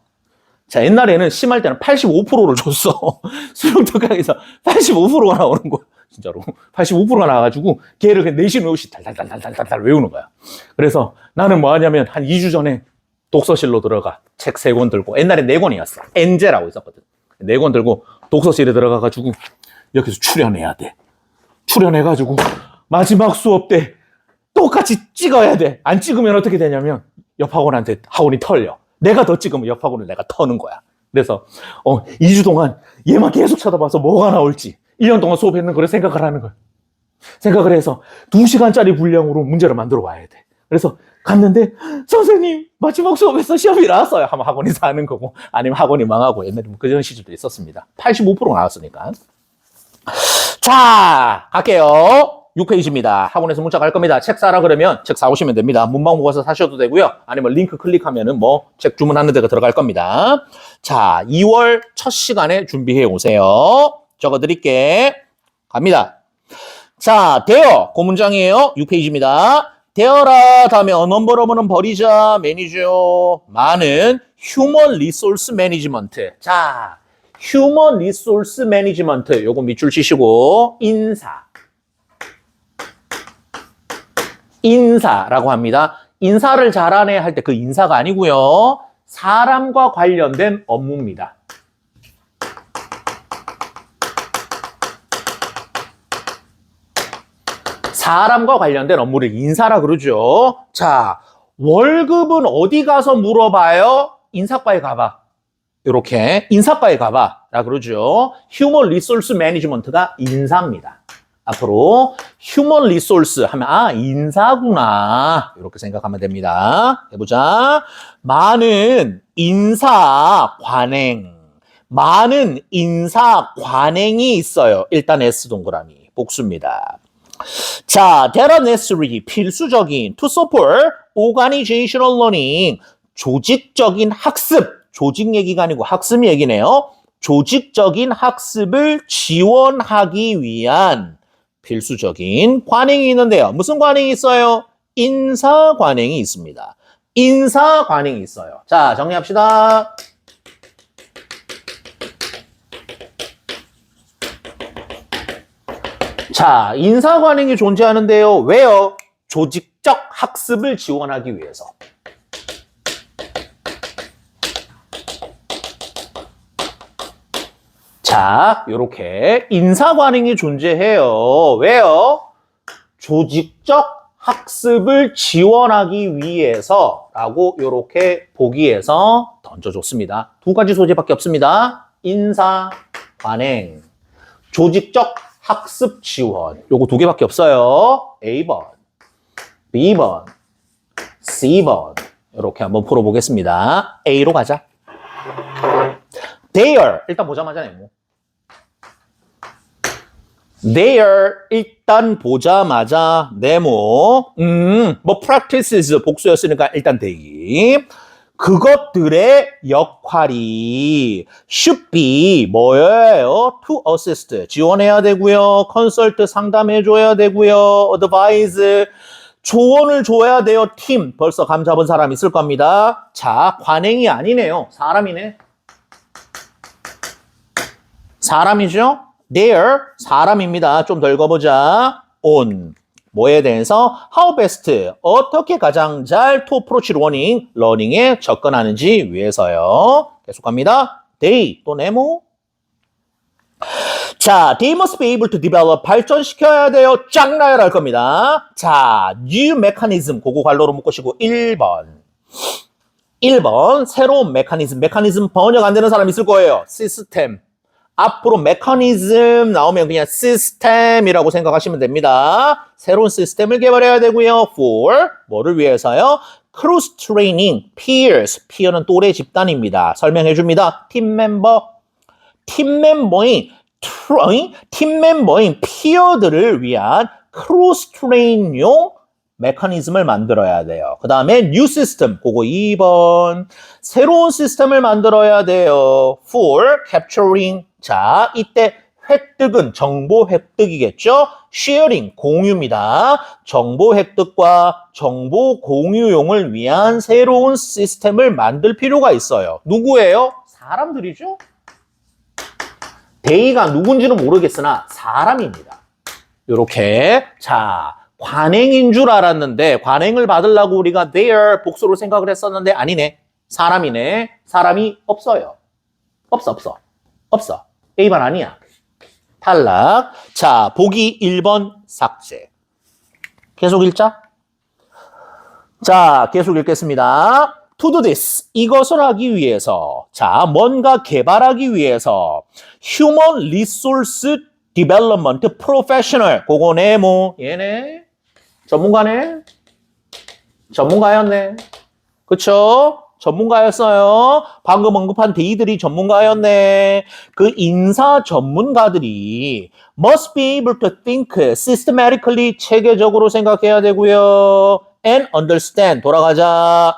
S1: 자, 옛날에는 심할 때는 85%를 줬어. 수능 특강에서 85%가 나오는 거야. 진짜로. 85%가 나와가지고 걔를 그냥 내신 외우시 달달달달달달 외우는 거야. 그래서 나는 뭐 하냐면 한 2주 전에 독서실로 들어가. 책 3권 들고. 옛날에 4권이었어. 엔제라고 있었거든. 4권 들고 독서실에 들어가가지고 여기서 출연해야 돼. 출연해가지고 마지막 수업 때 똑같이 찍어야 돼. 안 찍으면 어떻게 되냐면 옆 학원한테 학원이 털려. 내가 더 찍으면 옆 학원을 내가 터는 거야. 그래서 2주 동안 얘만 계속 쳐다봐서 뭐가 나올지 1년 동안 수업했는 걸 생각을 하는 거야. 생각을 해서 2시간짜리 분량으로 문제를 만들어 와야 돼. 그래서 갔는데 선생님 마지막 수업에서 시험이 나왔어요. 하면 학원이 사는 거고 아니면 학원이 망하고 옛날에 그런 시절도 있었습니다. 85% 나왔으니까. 자, 갈게요. 6페이지입니다. 학원에서 문자 갈 겁니다. 책 사라 그러면 책 사오시면 됩니다. 문방구 가서 사셔도 되고요. 아니면 링크 클릭하면은 뭐 책 주문하는 데가 들어갈 겁니다. 자, 2월 첫 시간에 준비해 오세요. 적어 드릴게. 갑니다. 자, 대어. 그 문장이에요. 6페이지입니다. 대어라 다음에 넘버러브는 버리자. 매니저. 많은 휴먼 리소스 매니지먼트. 자, 휴먼 리소스 매니지먼트. 요거 밑줄 치시고 인사. 인사라고 합니다. 인사를 잘하네 할 때 그 인사가 아니고요. 사람과 관련된 업무입니다. 사람과 관련된 업무를 인사라 그러죠. 자, 월급은 어디 가서 물어봐요? 인사과에 가봐. 이렇게 인사과에 가봐 라 그러죠. 휴먼 리소스 매니지먼트가 인사입니다. 앞으로 휴먼 리소스 하면 인사구나 이렇게 생각하면 됩니다. 해보자. 많은 인사 관행. 많은 인사 관행이 있어요. 일단 S 동그라미 복수입니다. 자, that are necessary 필수적인 to support organizational learning 조직적인 학습. 조직 얘기가 아니고 학습 얘기네요. 조직적인 학습을 지원하기 위한 필수적인 관행이 있는데요. 무슨 관행이 있어요? 인사 관행이 있습니다. 인사 관행이 있어요. 자, 정리합시다. 자, 인사 관행이 존재하는데요. 왜요? 조직적 학습을 지원하기 위해서. 자, 요렇게 인사 관행이 존재해요. 왜요? 조직적 학습을 지원하기 위해서라고 요렇게 보기에서 던져줬습니다. 두 가지 소재밖에 없습니다. 인사 관행, 조직적 학습 지원. 요거 두 개밖에 없어요. A번, B번, C번. 이렇게 한번 풀어보겠습니다. A로 가자. There. 일단 보자마자 네모. There. 일단 보자마자 네모. 뭐 practices 복수였으니까 일단 대기. 그것들의 역할이 should be 뭐예요? To assist. 지원해야 되고요. consult 상담해줘야 되고요. advise 조언을 줘야 돼요. 팀. 벌써 감 잡은 사람 있을 겁니다. 자, 관행이 아니네요. 사람이네. 사람이죠? There. 사람입니다. 좀 더 읽어보자. On. 뭐에 대해서? How best. 어떻게 가장 잘 to approach learning. 러닝에 접근하는지 위해서요. 계속합니다. They. 또 네모. 자, they must be able to develop. 발전시켜야 돼요. 쫙 나열할 겁니다. 자, new mechanism. 그거 관로로 묶으시고 1번. 1번. 새로운 메커니즘. 메커니즘 번역 안 되는 사람 있을 거예요. 시스템. 앞으로 메커니즘 나오면 그냥 시스템이라고 생각하시면 됩니다. 새로운 시스템을 개발해야 되고요. For. 뭐를 위해서요? 크로스 트레이닝. peers. peer는 또래 집단입니다. 설명해 줍니다. 팀 멤버인 피어들을 위한 크로스 트레인용 메커니즘을 만들어야 돼요. 그 다음에 new system, 그거 2번. 새로운 시스템을 만들어야 돼요. for capturing. 자, 이때 획득은 정보 획득이겠죠? sharing, 공유입니다. 정보 획득과 정보 공유용을 위한 새로운 시스템을 만들 필요가 있어요. 누구예요? 사람들이죠? 데이가 누군지는 모르겠으나 사람입니다. 요렇게. 자, 관행인 줄 알았는데 관행을 받으려고 우리가 there 복수로 생각을 했었는데 아니네. 사람이네. 사람이 없어요. 없어. A반 아니야. 탈락. 자, 보기 1번 삭제. 계속 읽자. 자, 계속 읽겠습니다. To do this. 이것을 하기 위해서. 자, 뭔가 개발하기 위해서. Human Resource Development Professional. 그거네, 뭐. 얘네. 전문가네. 전문가였네. 그쵸? 전문가였어요. 방금 언급한 데이들이 전문가였네. 그 인사 전문가들이 must be able to think systematically 체계적으로 생각해야 되고요. and understand 돌아가자.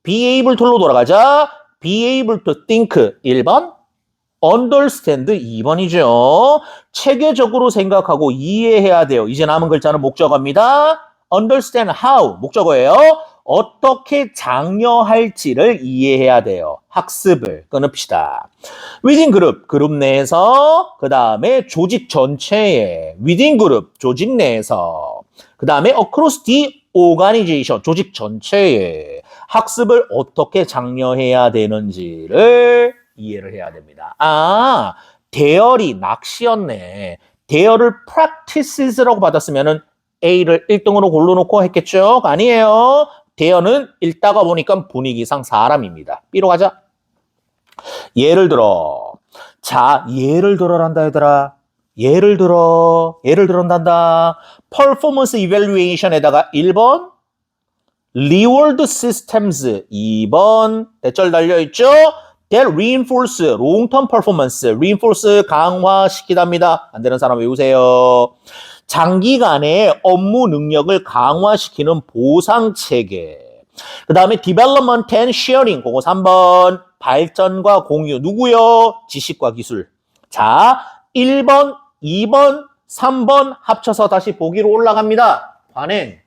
S1: be able to로 돌아가자. be able to think 1번. understand 2번이죠. 체계적으로 생각하고 이해해야 돼요. 이제 남은 글자는 목적어입니다. understand how 목적어예요. 어떻게 장려할지를 이해해야 돼요. 학습을 끊읍시다. within 그룹 내에서 그 다음에 조직 전체에 within 그룹 조직 내에서 그 다음에 across the organization 조직 전체에 학습을 어떻게 장려해야 되는지를 이해를 해야 됩니다. 아, 대열이 낚시였네. 대열을 practices라고 받았으면은 A를 1등으로 골라놓고 했겠죠? 아니에요. 대열은 읽다가 보니까 분위기상 사람입니다. B로 가자. 예를 들어. 자, 예를 들어란다, 얘들아. 예를 들어란다. Performance Evaluation에다가 1번. Reward Systems 2번. 대절 달려있죠? That reinforce long-term performance. reinforce 강화시키답니다. 안 되는 사람 외우세요. 장기간의 업무 능력을 강화시키는 보상체계. 그 다음에 development and sharing. 그거 3번. 발전과 공유. 누구요? 지식과 기술. 자, 1번, 2번, 3번 합쳐서 다시 보기로 올라갑니다. 관행.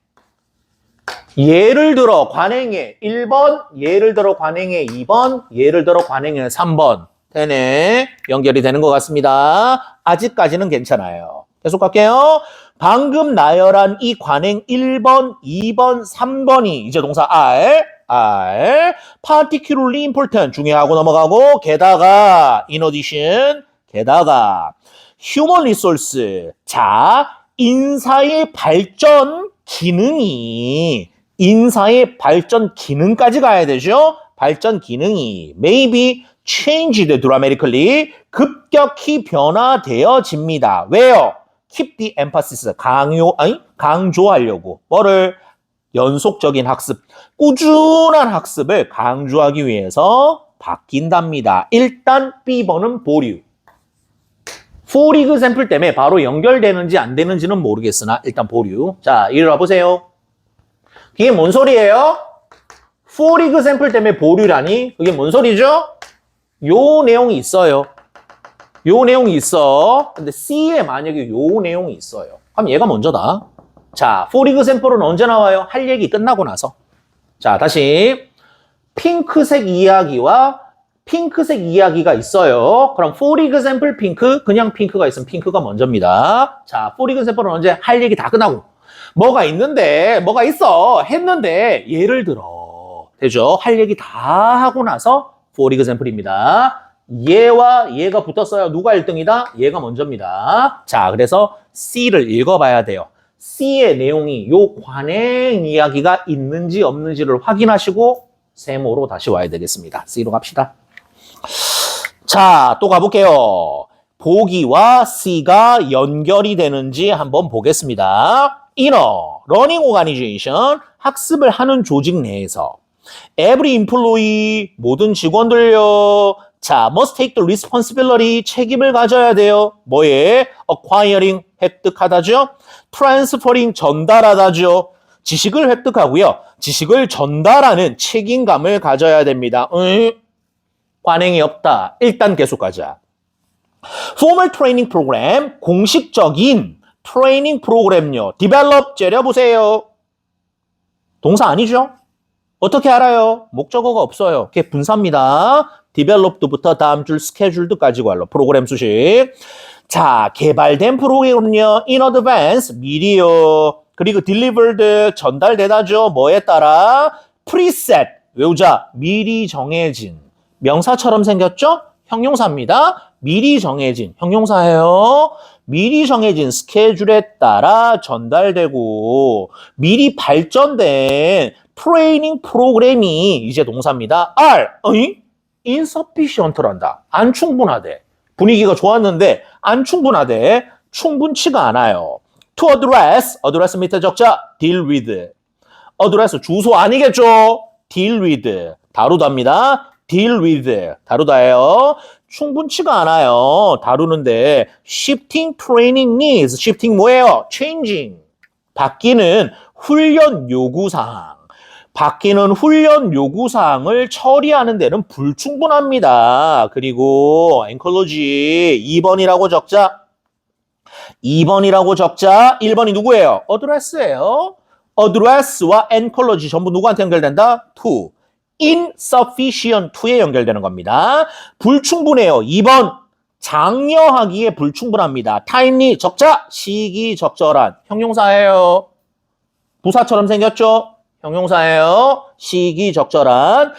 S1: 예를 들어 관행에 1번, 예를 들어 관행에 2번, 예를 들어 관행에 3번. 되네. 연결이 되는 것 같습니다. 아직까지는 괜찮아요. 계속 갈게요. 방금 나열한 이 관행 1번, 2번, 3번이 이제 동사 are particularly important 중요하고 넘어가고 게다가 in addition 게다가 human resource. 자, 인사의 발전 기능까지 가야 되죠. 발전 기능이 maybe changed dramatically 급격히 변화되어집니다. 왜요? keep the emphasis 강조하려고 뭐를 연속적인 학습, 꾸준한 학습을 강조하기 위해서 바뀐답니다. 일단 B번은 보류. for example 때문에 바로 연결되는지 안 되는지는 모르겠으나 일단 보류. 자, 이리 와보세요. 그게 뭔 소리예요? for example 때문에 보류라니? 그게 뭔 소리죠? 요 내용이 있어요. 요 내용이 있어. 근데 C에 만약에 요 내용이 있어요. 그럼 얘가 먼저다. 자, for example은 언제 나와요? 할 얘기 끝나고 나서. 자, 다시 핑크색 이야기가 있어요. 그럼 for example 핑크, 그냥 핑크가 있으면 핑크가 먼저입니다. 자, for example은 언제? 할 얘기 다 끝나고. 뭐가 있어. 했는데 예를 들어. 되죠? 할 얘기 다 하고 나서 for example입니다. 얘와 얘가 붙었어요. 누가 1등이다? 얘가 먼저입니다. 자, 그래서 C를 읽어봐야 돼요. C의 내용이 요 관행 이야기가 있는지 없는지를 확인하시고 세모로 다시 와야 되겠습니다. C로 갑시다. 자, 또 가볼게요. 보기와 C가 연결이 되는지 한번 보겠습니다. Inner Learning Organization, 학습을 하는 조직 내에서 Every employee, 모든 직원들요. 자, must take the responsibility, 책임을 가져야 돼요. 뭐에? acquiring, 획득하다죠. transferring, 전달하다죠. 지식을 획득하고요. 지식을 전달하는 책임감을 가져야 됩니다. 관행이 없다. 일단 계속 가자. formal training program, 공식적인 트레이닝 프로그램요. develop, 째려보세요. 동사 아니죠? 어떻게 알아요? 목적어가 없어요. 그게 분사입니다. developed부터 다음 줄 scheduled까지 관로 프로그램 수식. 자, 개발된 프로그램요. in advance, 미리요. 그리고 delivered, 전달되다죠. 뭐에 따라? preset, 외우자. 미리 정해진. 명사처럼 생겼죠? 형용사입니다. 미리 정해진. 형용사예요. 미리 정해진 스케줄에 따라 전달되고 미리 발전된 트레이닝 프로그램이 이제 동사입니다. insufficient란다. 안 충분하대. 분위기가 좋았는데 안 충분하대. 충분치가 않아요. to address 밑에 적자 deal with. address 주소 아니겠죠? deal with 다루다입니다. deal with 다루다예요. 충분치가 않아요. 다루는데 shifting training needs. shifting 뭐예요? changing. 바뀌는 훈련 요구사항. 바뀌는 훈련 요구사항을 처리하는 데는 불충분합니다. 그리고 encourage 2번이라고 적자. 2번이라고 적자. 1번이 누구예요? address예요. address와 encourage 전부 누구한테 연결된다? to. insufficient to에 연결되는 겁니다. 불충분해요. 2번. 장려하기에 불충분합니다. timely 적자. 시기적절한. 형용사예요. 부사처럼 생겼죠? 형용사예요. 시기적절한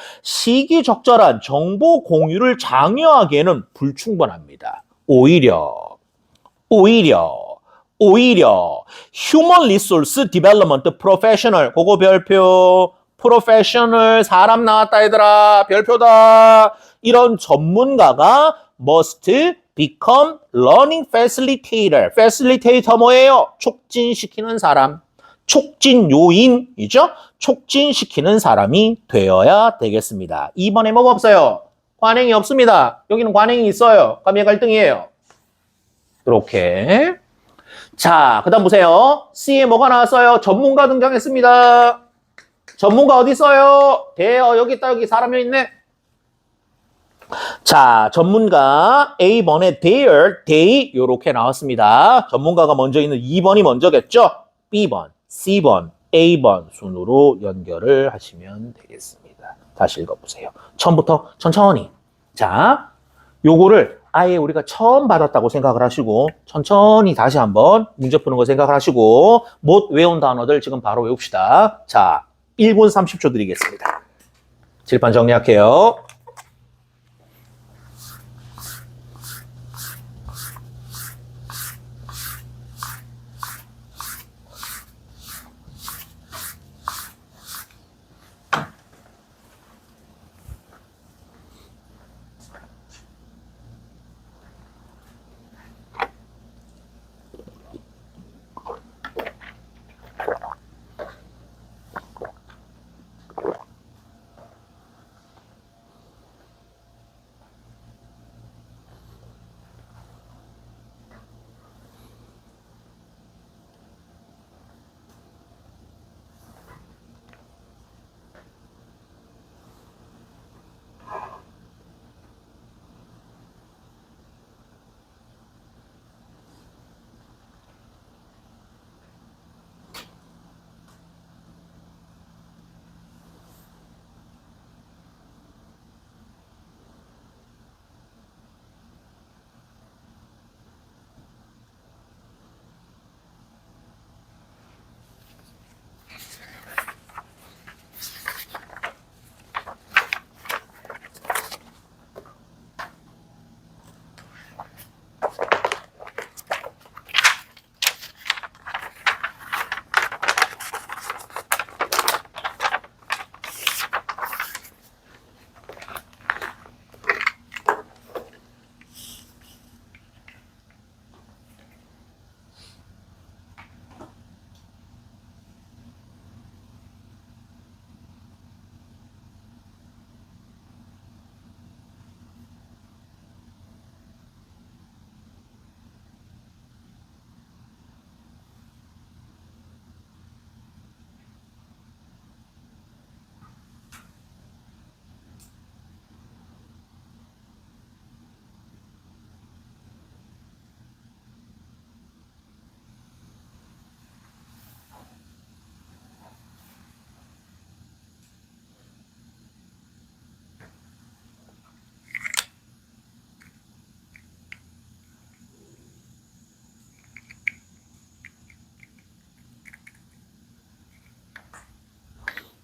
S1: 정보 공유를 장려하기에는 불충분합니다. 오히려 human resource development professional 그거 별표 프로페셔널 사람 나왔다 얘들아 별표다. 이런 전문가가 must become learning facilitator. facilitator 뭐예요? 촉진시키는 사람. 촉진 요인이죠? 촉진시키는 사람이 되어야 되겠습니다. 2번에 뭐가 없어요? 관행이 없습니다. 여기는 관행이 있어요. 그럼 얘가 1등이에요. 이렇게. 자, 그 다음 보세요. C에 뭐가 나왔어요? 전문가 등장했습니다. 전문가 어디 있어요? 여기 있다. 여기 사람이 있네. 자, 전문가 A번에 they 요렇게 나왔습니다. 전문가가 먼저 있는 2번이 먼저겠죠? B번, C번, A번 순으로 연결을 하시면 되겠습니다. 다시 읽어보세요. 처음부터 천천히. 자, 요거를 아예 우리가 처음 받았다고 생각을 하시고 천천히 다시 한번 문제 푸는 거 생각을 하시고 못 외운 단어들 지금 바로 외웁시다. 자, 1분 30초 드리겠습니다. 칠판 정리할게요.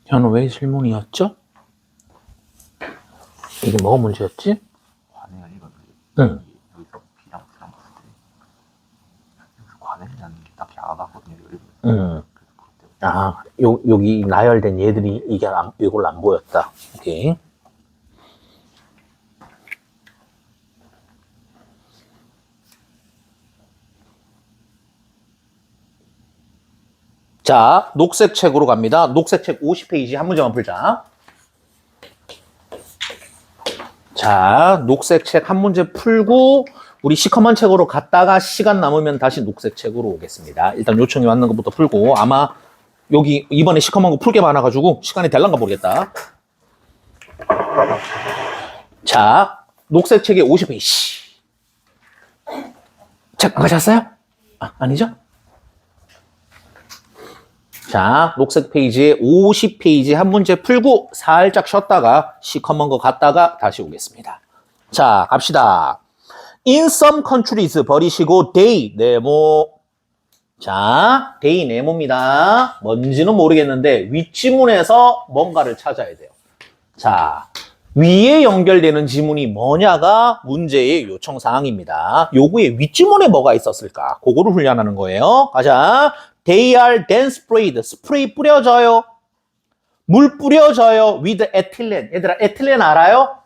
S1: 현우 왜 질문이었죠? 이게 뭐가 문제였지?
S2: 관해가 읽었는데
S1: 응.
S2: 여기서 B랑 C랑 봤을 때 여기서 관해라는 게 딱히 안 왔거든요.
S1: 응.
S2: 그래서 그것 때문에
S1: 아, 여기 나열된 얘들이 이걸 안 보였다. 오케이. 자, 녹색 책으로 갑니다. 녹색 책 50페이지 한 문제만 풀자. 자, 녹색 책 한 문제 풀고 우리 시커먼 책으로 갔다가 시간 남으면 다시 녹색 책으로 오겠습니다. 일단 요청이 왔는 것부터 풀고 아마 여기 이번에 시커먼 거 풀게 많아가지고 시간이 될란가 모르겠다. 자, 녹색 책의 50페이지. 책 안 가셨어요? 아, 아니죠? 자, 녹색 페이지에 50페이지 한 문제 풀고 살짝 쉬었다가 시커먼 거 갔다가 다시 오겠습니다. 자, 갑시다. In some countries 버리시고 they 네모. 자, they 네모입니다. 뭔지는 모르겠는데 윗지문에서 뭔가를 찾아야 돼요. 자, 위에 연결되는 지문이 뭐냐가 문제의 요청 사항입니다. 요거에 윗지문에 뭐가 있었을까? 그거를 훈련하는 거예요. 가자. They are then sprayed. 스프레이 뿌려져요. 물 뿌려져요. With ethylene. 얘들아, 에틸렌 알아요?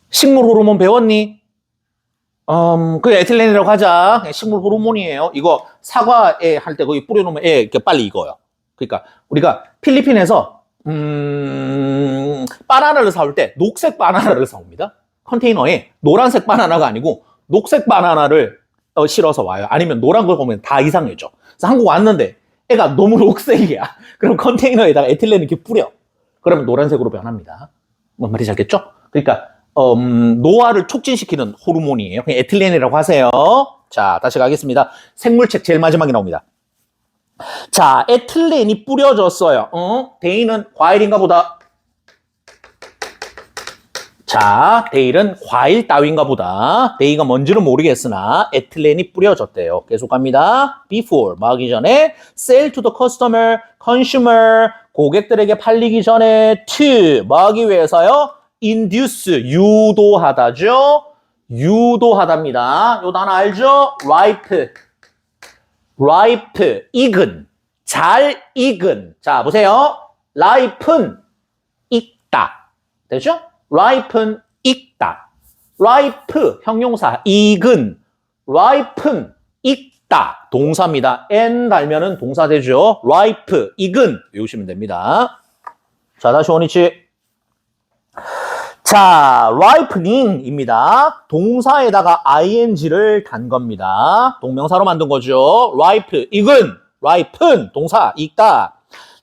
S1: 식물 호르몬 배웠니? 그 에틸렌이라고 하자. 식물 호르몬이에요. 이거 사과에 할 때 거기 뿌려놓으면 이렇게 빨리 익어요. 그러니까 우리가 필리핀에서 바나나를 사올 때 녹색 바나나를 사옵니다. 컨테이너에 노란색 바나나가 아니고 녹색 바나나를 실어서 와요. 아니면 노란 걸 보면 다 이상해져. 그래서 한국 왔는데 애가 너무 녹색이야. 그럼 컨테이너에다가 에틸렌 이렇게 뿌려. 그러면 노란색으로 변합니다. 뭔 말인지 알겠죠? 그러니까 노화를 촉진시키는 호르몬이에요. 그냥 에틸렌이라고 하세요. 자, 다시 가겠습니다. 생물책 제일 마지막에 나옵니다. 자, 에틸렌이 뿌려졌어요. 데이는 과일인가 보다. 자, 데일은 과일 따위인가 보다. 데이가 뭔지는 모르겠으나 에틸렌이 뿌려졌대요. 계속 갑니다. Before, 하기 전에 sell to the customer, consumer, 고객들에게 팔리기 전에 to, 하기 위해서요. induce, 유도하다죠. 유도하답니다. 요 단어 알죠? ripe, ripe, 익은, 잘 익은. 자, 보세요. ripe는 익다. 되죠? ripe는 익다. ripe, 형용사, 익은. ripe는 익다. 동사입니다. n 달면은 동사 되죠. ripe, 익은. 외우시면 됩니다. 자, 다시 원위치. 자, ripening입니다. 동사에다가 ing를 단 겁니다. 동명사로 만든 거죠. ripe, 익은, ripen, 동사, 익다.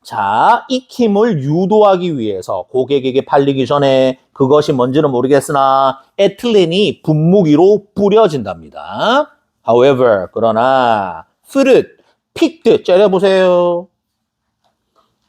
S1: 자, 익힘을 유도하기 위해서 고객에게 팔리기 전에 그것이 뭔지는 모르겠으나 에틸렌이 분무기로 뿌려진답니다. However, 그러나 fruit, picked, 째려보세요.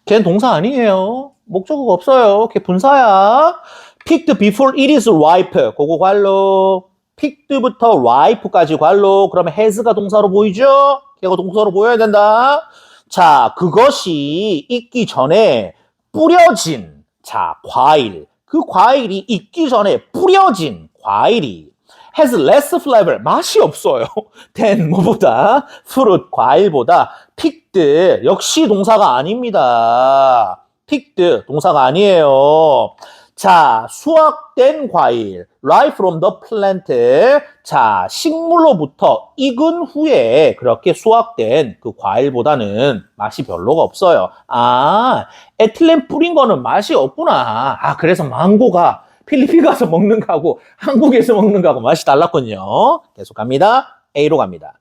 S1: 걔는 동사 아니에요. 목적어가 없어요. 걔 분사야. picked before it is ripe. 그거 관로. picked부터 ripe까지 관로. 그러면 has가 동사로 보이죠? 걔가 동사로 보여야 된다. 자, 그것이 익기 전에 뿌려진, 자, 과일. 그 과일이 익기 전에 뿌려진 과일이 has less flavor, 맛이 없어요. than 뭐보다, fruit, 과일보다 picked, 역시 동사가 아닙니다. picked, 동사가 아니에요. 자, 수확된 과일, right from the plant. 자, 식물로부터 익은 후에 그렇게 수확된 그 과일보다는 맛이 별로가 없어요. 아, 에틸렌 뿌린 거는 맛이 없구나. 아, 그래서 망고가 필리핀 가서 먹는 거하고 한국에서 먹는 거하고 맛이 달랐군요. 계속 갑니다. A로 갑니다.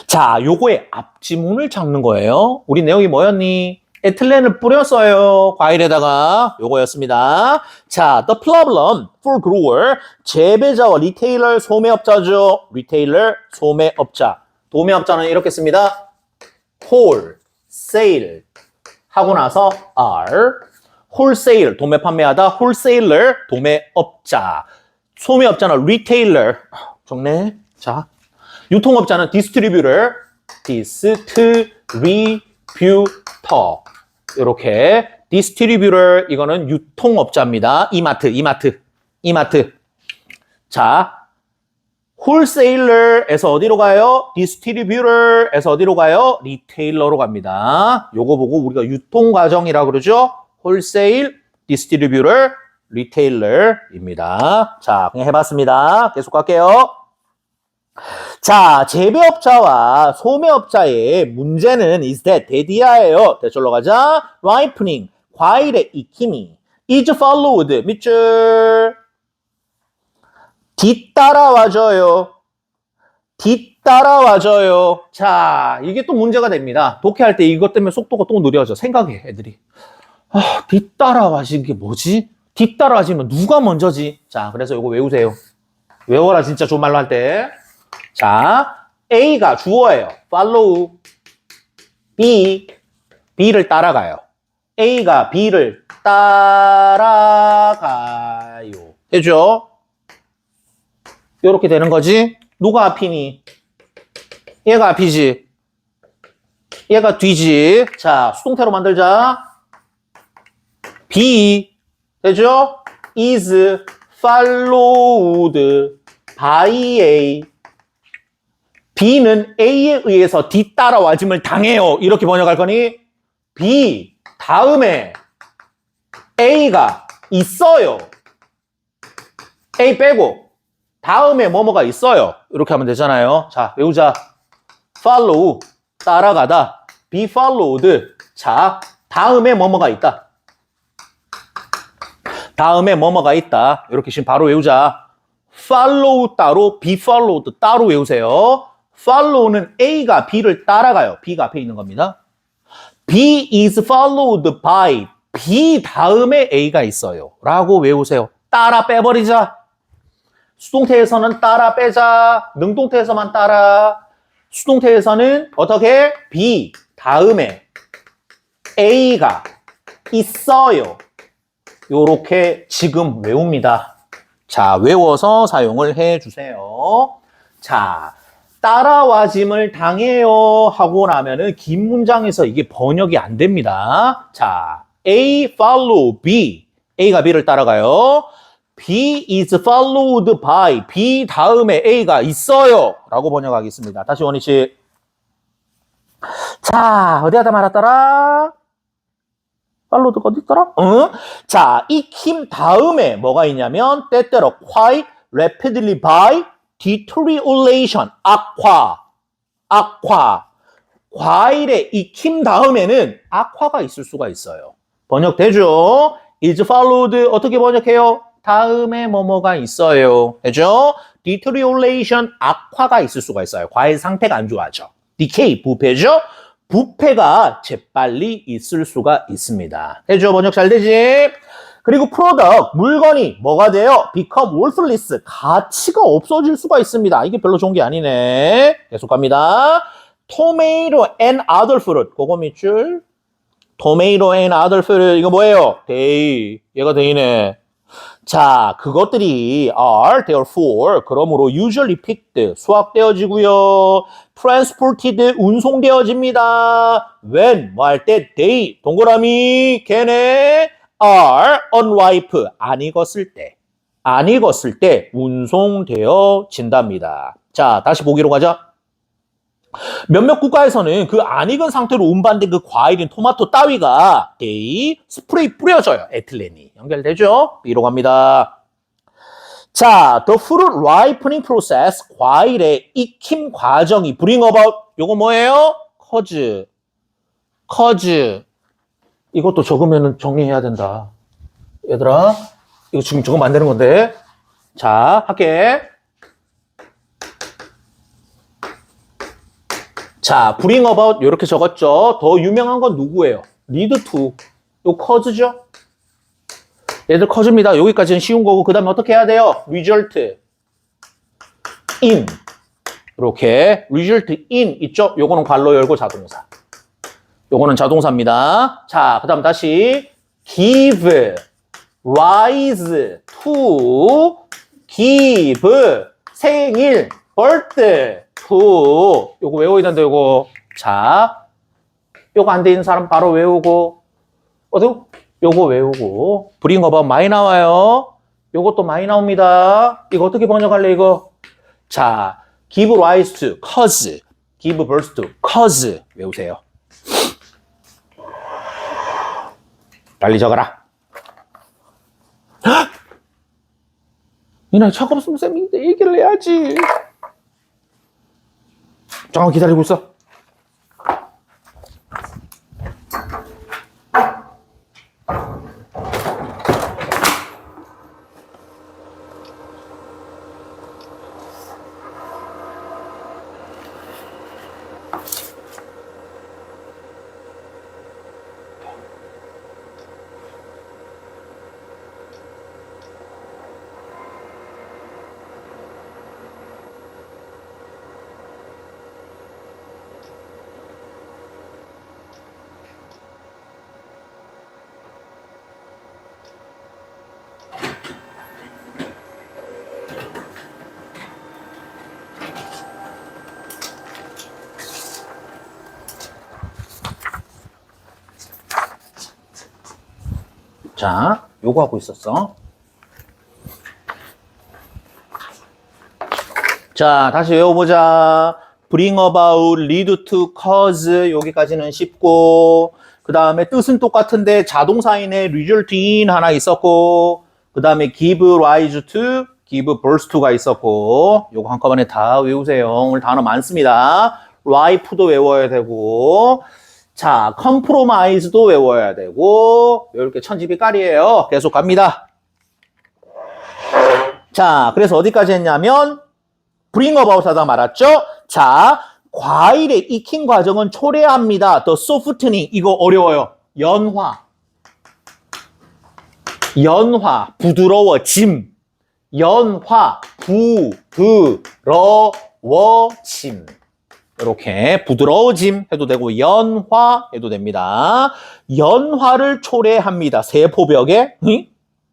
S1: 자, 요거의 앞지문을 찾는 거예요. 우리 내용이 뭐였니? 에틸렌을 뿌렸어요. 과일에다가 요거였습니다. 자, the problem for grower, 재배자와 리테일러, 소매업자죠. 리테일러, 소매업자. 도매업자는 이렇게 씁니다. wholesale 하고 나서 are, wholesale, 도매 판매하다, wholesaler, 도매업자. 소매업자는 retailer, 좋네. 자, 유통업자는 distributor, 디스트리뷰터. 이렇게 디스트리뷰터 이거는 유통업자입니다. 이마트. 자, 홀세일러에서 어디로 가요? 디스트리뷰터에서 어디로 가요? 리테일러로 갑니다. 요거 보고 우리가 유통 과정이라고 그러죠? 홀세일, 디스트리뷰터, 리테일러입니다. 자, 그냥 해봤습니다. 계속 갈게요. 자, 재배업자와 소매업자의 문제는 is that 대디아예요. 대절로 가자. ripening, 과일의 익힘이 is followed, 밑줄 뒤따라와줘요. 자, 이게 또 문제가 됩니다. 독해할 때 이것 때문에 속도가 또 느려져. 생각해, 애들이. 뒤따라와진 게 뭐지? 뒤따라와지면 누가 먼저지? 자, 그래서 이거 외우세요. 외워라, 진짜 좋은 말로 할 때. 자, A가 주어예요. follow. B를 따라가요. A가 B를 따라가요. 되죠? 요렇게 되는 거지? 누가 앞이니? 얘가 앞이지. 얘가 뒤지. 자, 수동태로 만들자. B, 되죠? is followed by A. B는 A에 의해서 뒤따라와짐을 당해요. 이렇게 번역할 거니? B, 다음에 A가 있어요. A 빼고. 다음에 뭐뭐가 있어요. 이렇게 하면 되잖아요. 자, 외우자. follow, 따라가다. be followed. 자, 다음에 뭐뭐가 있다. 이렇게 지금 바로 외우자. follow 따로, be followed 따로 외우세요. follow는 A가 B를 따라가요. B가 앞에 있는 겁니다. B is followed by B 다음에 A가 있어요. 라고 외우세요. 따라 빼버리자. 수동태에서는 따라 빼자. 능동태에서만 따라. 수동태에서는 어떻게? B 다음에 A가 있어요. 요렇게 지금 외웁니다. 자, 외워서 사용을 해주세요. 자, 따라와짐을 당해요 하고 나면은 긴 문장에서 이게 번역이 안 됩니다. 자, A follow B. A가 B를 따라가요. B is followed by B 다음에 A가 있어요 라고 번역하겠습니다. 다시 원위치. 자, 어디 하다 말았더라? followed가 어디 있더라? 자, 익힘 다음에 뭐가 있냐면 때때로 quite rapidly by deterioration, 악화. 과일의 익힘 다음에는 악화가 있을 수가 있어요. 번역되죠? is followed 어떻게 번역해요? 다음에 뭐뭐가 있어요. 되죠? deterioration, 악화가 있을 수가 있어요. 과일 상태가 안 좋아져. decay, 부패죠? 부패가 재빨리 있을 수가 있습니다. 되죠? 번역 잘 되지? 그리고 product, 물건이 뭐가 돼요? become worthless, 가치가 없어질 수가 있습니다. 이게 별로 좋은 게 아니네. 계속 갑니다. tomato and other fruit, 그거 밑줄. tomato and other fruit, 이거 뭐예요? day, 얘가 day네. 자, 그것들이 are therefore 그러므로 usually picked 수확되어지고요. transported 운송되어집니다. when 뭐 할 때 they 동그라미 걔네 are unripe 안 익었을 때 운송되어진답니다. 자, 다시 보기로 가자. 몇몇 국가에서는 그 안 익은 상태로 운반된 그 과일인 토마토 따위가 데이 스프레이 뿌려져요. 에틸렌이. 연결되죠? B로 갑니다. 자, the fruit ripening process, 과일의 익힘 과정이 bring about, 요거 뭐예요? cause. 이것도 적으면 정리해야 된다. 얘들아, 이거 지금 적으면 안 되는 건데. 자, 할게. 자, bring about 이렇게 적었죠. 더 유명한 건 누구예요? lead to. 요 cause죠. 얘들 cause입니다. 여기까지는 쉬운 거고 그 다음에 어떻게 해야 돼요? result in. 이렇게 result in 있죠? 요거는 괄호 열고 자동사. 요거는 자동사입니다. 자, 그 다음 다시 give, rise to, give, 생일, birth, who 요거 외워야 된다 요거. 자, 요거 안 돼 있는 사람 바로 외우고 요거 외우고 bring about 많이 나와요. 요것도 많이 나옵니다. 이거 어떻게 번역할래 이거? 자, give rise to, cause, give birth to, cause 외우세요. 빨리 적어라. 이날 책 없으면 쌤이 얘기를 해야지. 잠깐만 기다리고 있어. 자, 요거 하고 있었어. 자, 다시 외워보자. bring about, lead to, cause 여기까지는 쉽고 그 다음에 뜻은 똑같은데 자동사인에 result in 하나 있었고 그 다음에 give rise to, give birth to가 있었고 요거 한꺼번에 다 외우세요. 오늘 단어 많습니다. ripe도 외워야 되고 자, compromise도 외워야 되고 이렇게 천지비깔이에요. 계속 갑니다. 자, 그래서 어디까지 했냐면 bring about 하다 말았죠? 자, 과일의 익힌 과정은 초래합니다. The softening, 이거 어려워요. 연화, 부드러워짐. 연화, 부드러워짐. 이렇게 부드러워짐 해도 되고 연화 해도 됩니다. 연화를 초래합니다. 세포벽에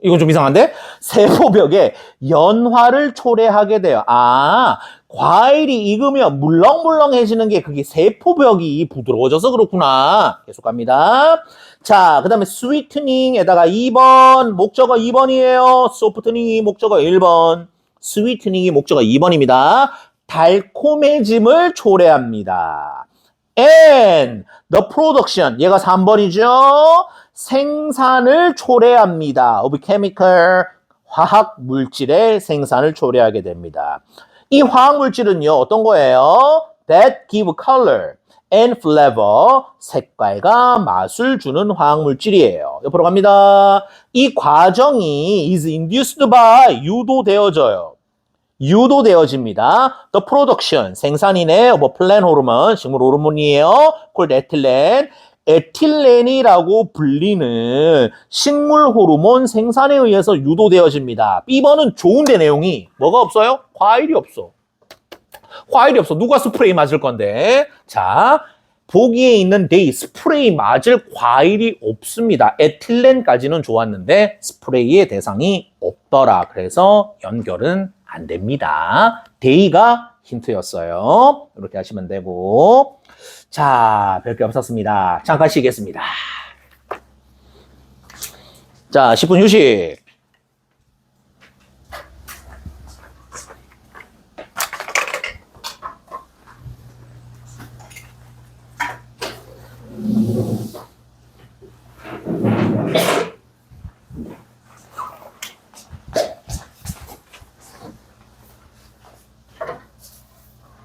S1: 이건 좀 이상한데? 세포벽에 연화를 초래하게 돼요. 아, 과일이 익으면 물렁물렁해지는 게 그게 세포벽이 부드러워져서 그렇구나. 계속 갑니다. 자, 그 다음에 sweetening에다가 2번, 목적어 2번이에요. softening이 목적어 1번, sweetening이 목적어 2번입니다. 달콤해짐을 초래합니다. And the production, 얘가 3번이죠. 생산을 초래합니다. of chemical, 화학 물질의 생산을 초래하게 됩니다. 이 화학 물질은요, 어떤 거예요? That give color and flavor, 색깔과 맛을 주는 화학 물질이에요. 옆으로 갑니다. 이 과정이 is induced by, 유도되어져요. 유도되어집니다. The production, 생산이네, of plant hormone, 식물 호르몬이에요. called ethylene. 에틸렌이라고 불리는 식물 호르몬 생산에 의해서 유도되어집니다. B번은 좋은데 내용이 뭐가 없어요? 과일이 없어. 과일이 없어. 누가 스프레이 맞을 건데? 자, 보기에 있는 데이 스프레이 맞을 과일이 없습니다. 에틸렌까지는 좋았는데 스프레이의 대상이 없더라. 그래서 연결은 안 됩니다. 데이가 힌트였어요. 이렇게 하시면 되고. 자, 별게 없었습니다. 잠깐 쉬겠습니다. 자, 10분 휴식.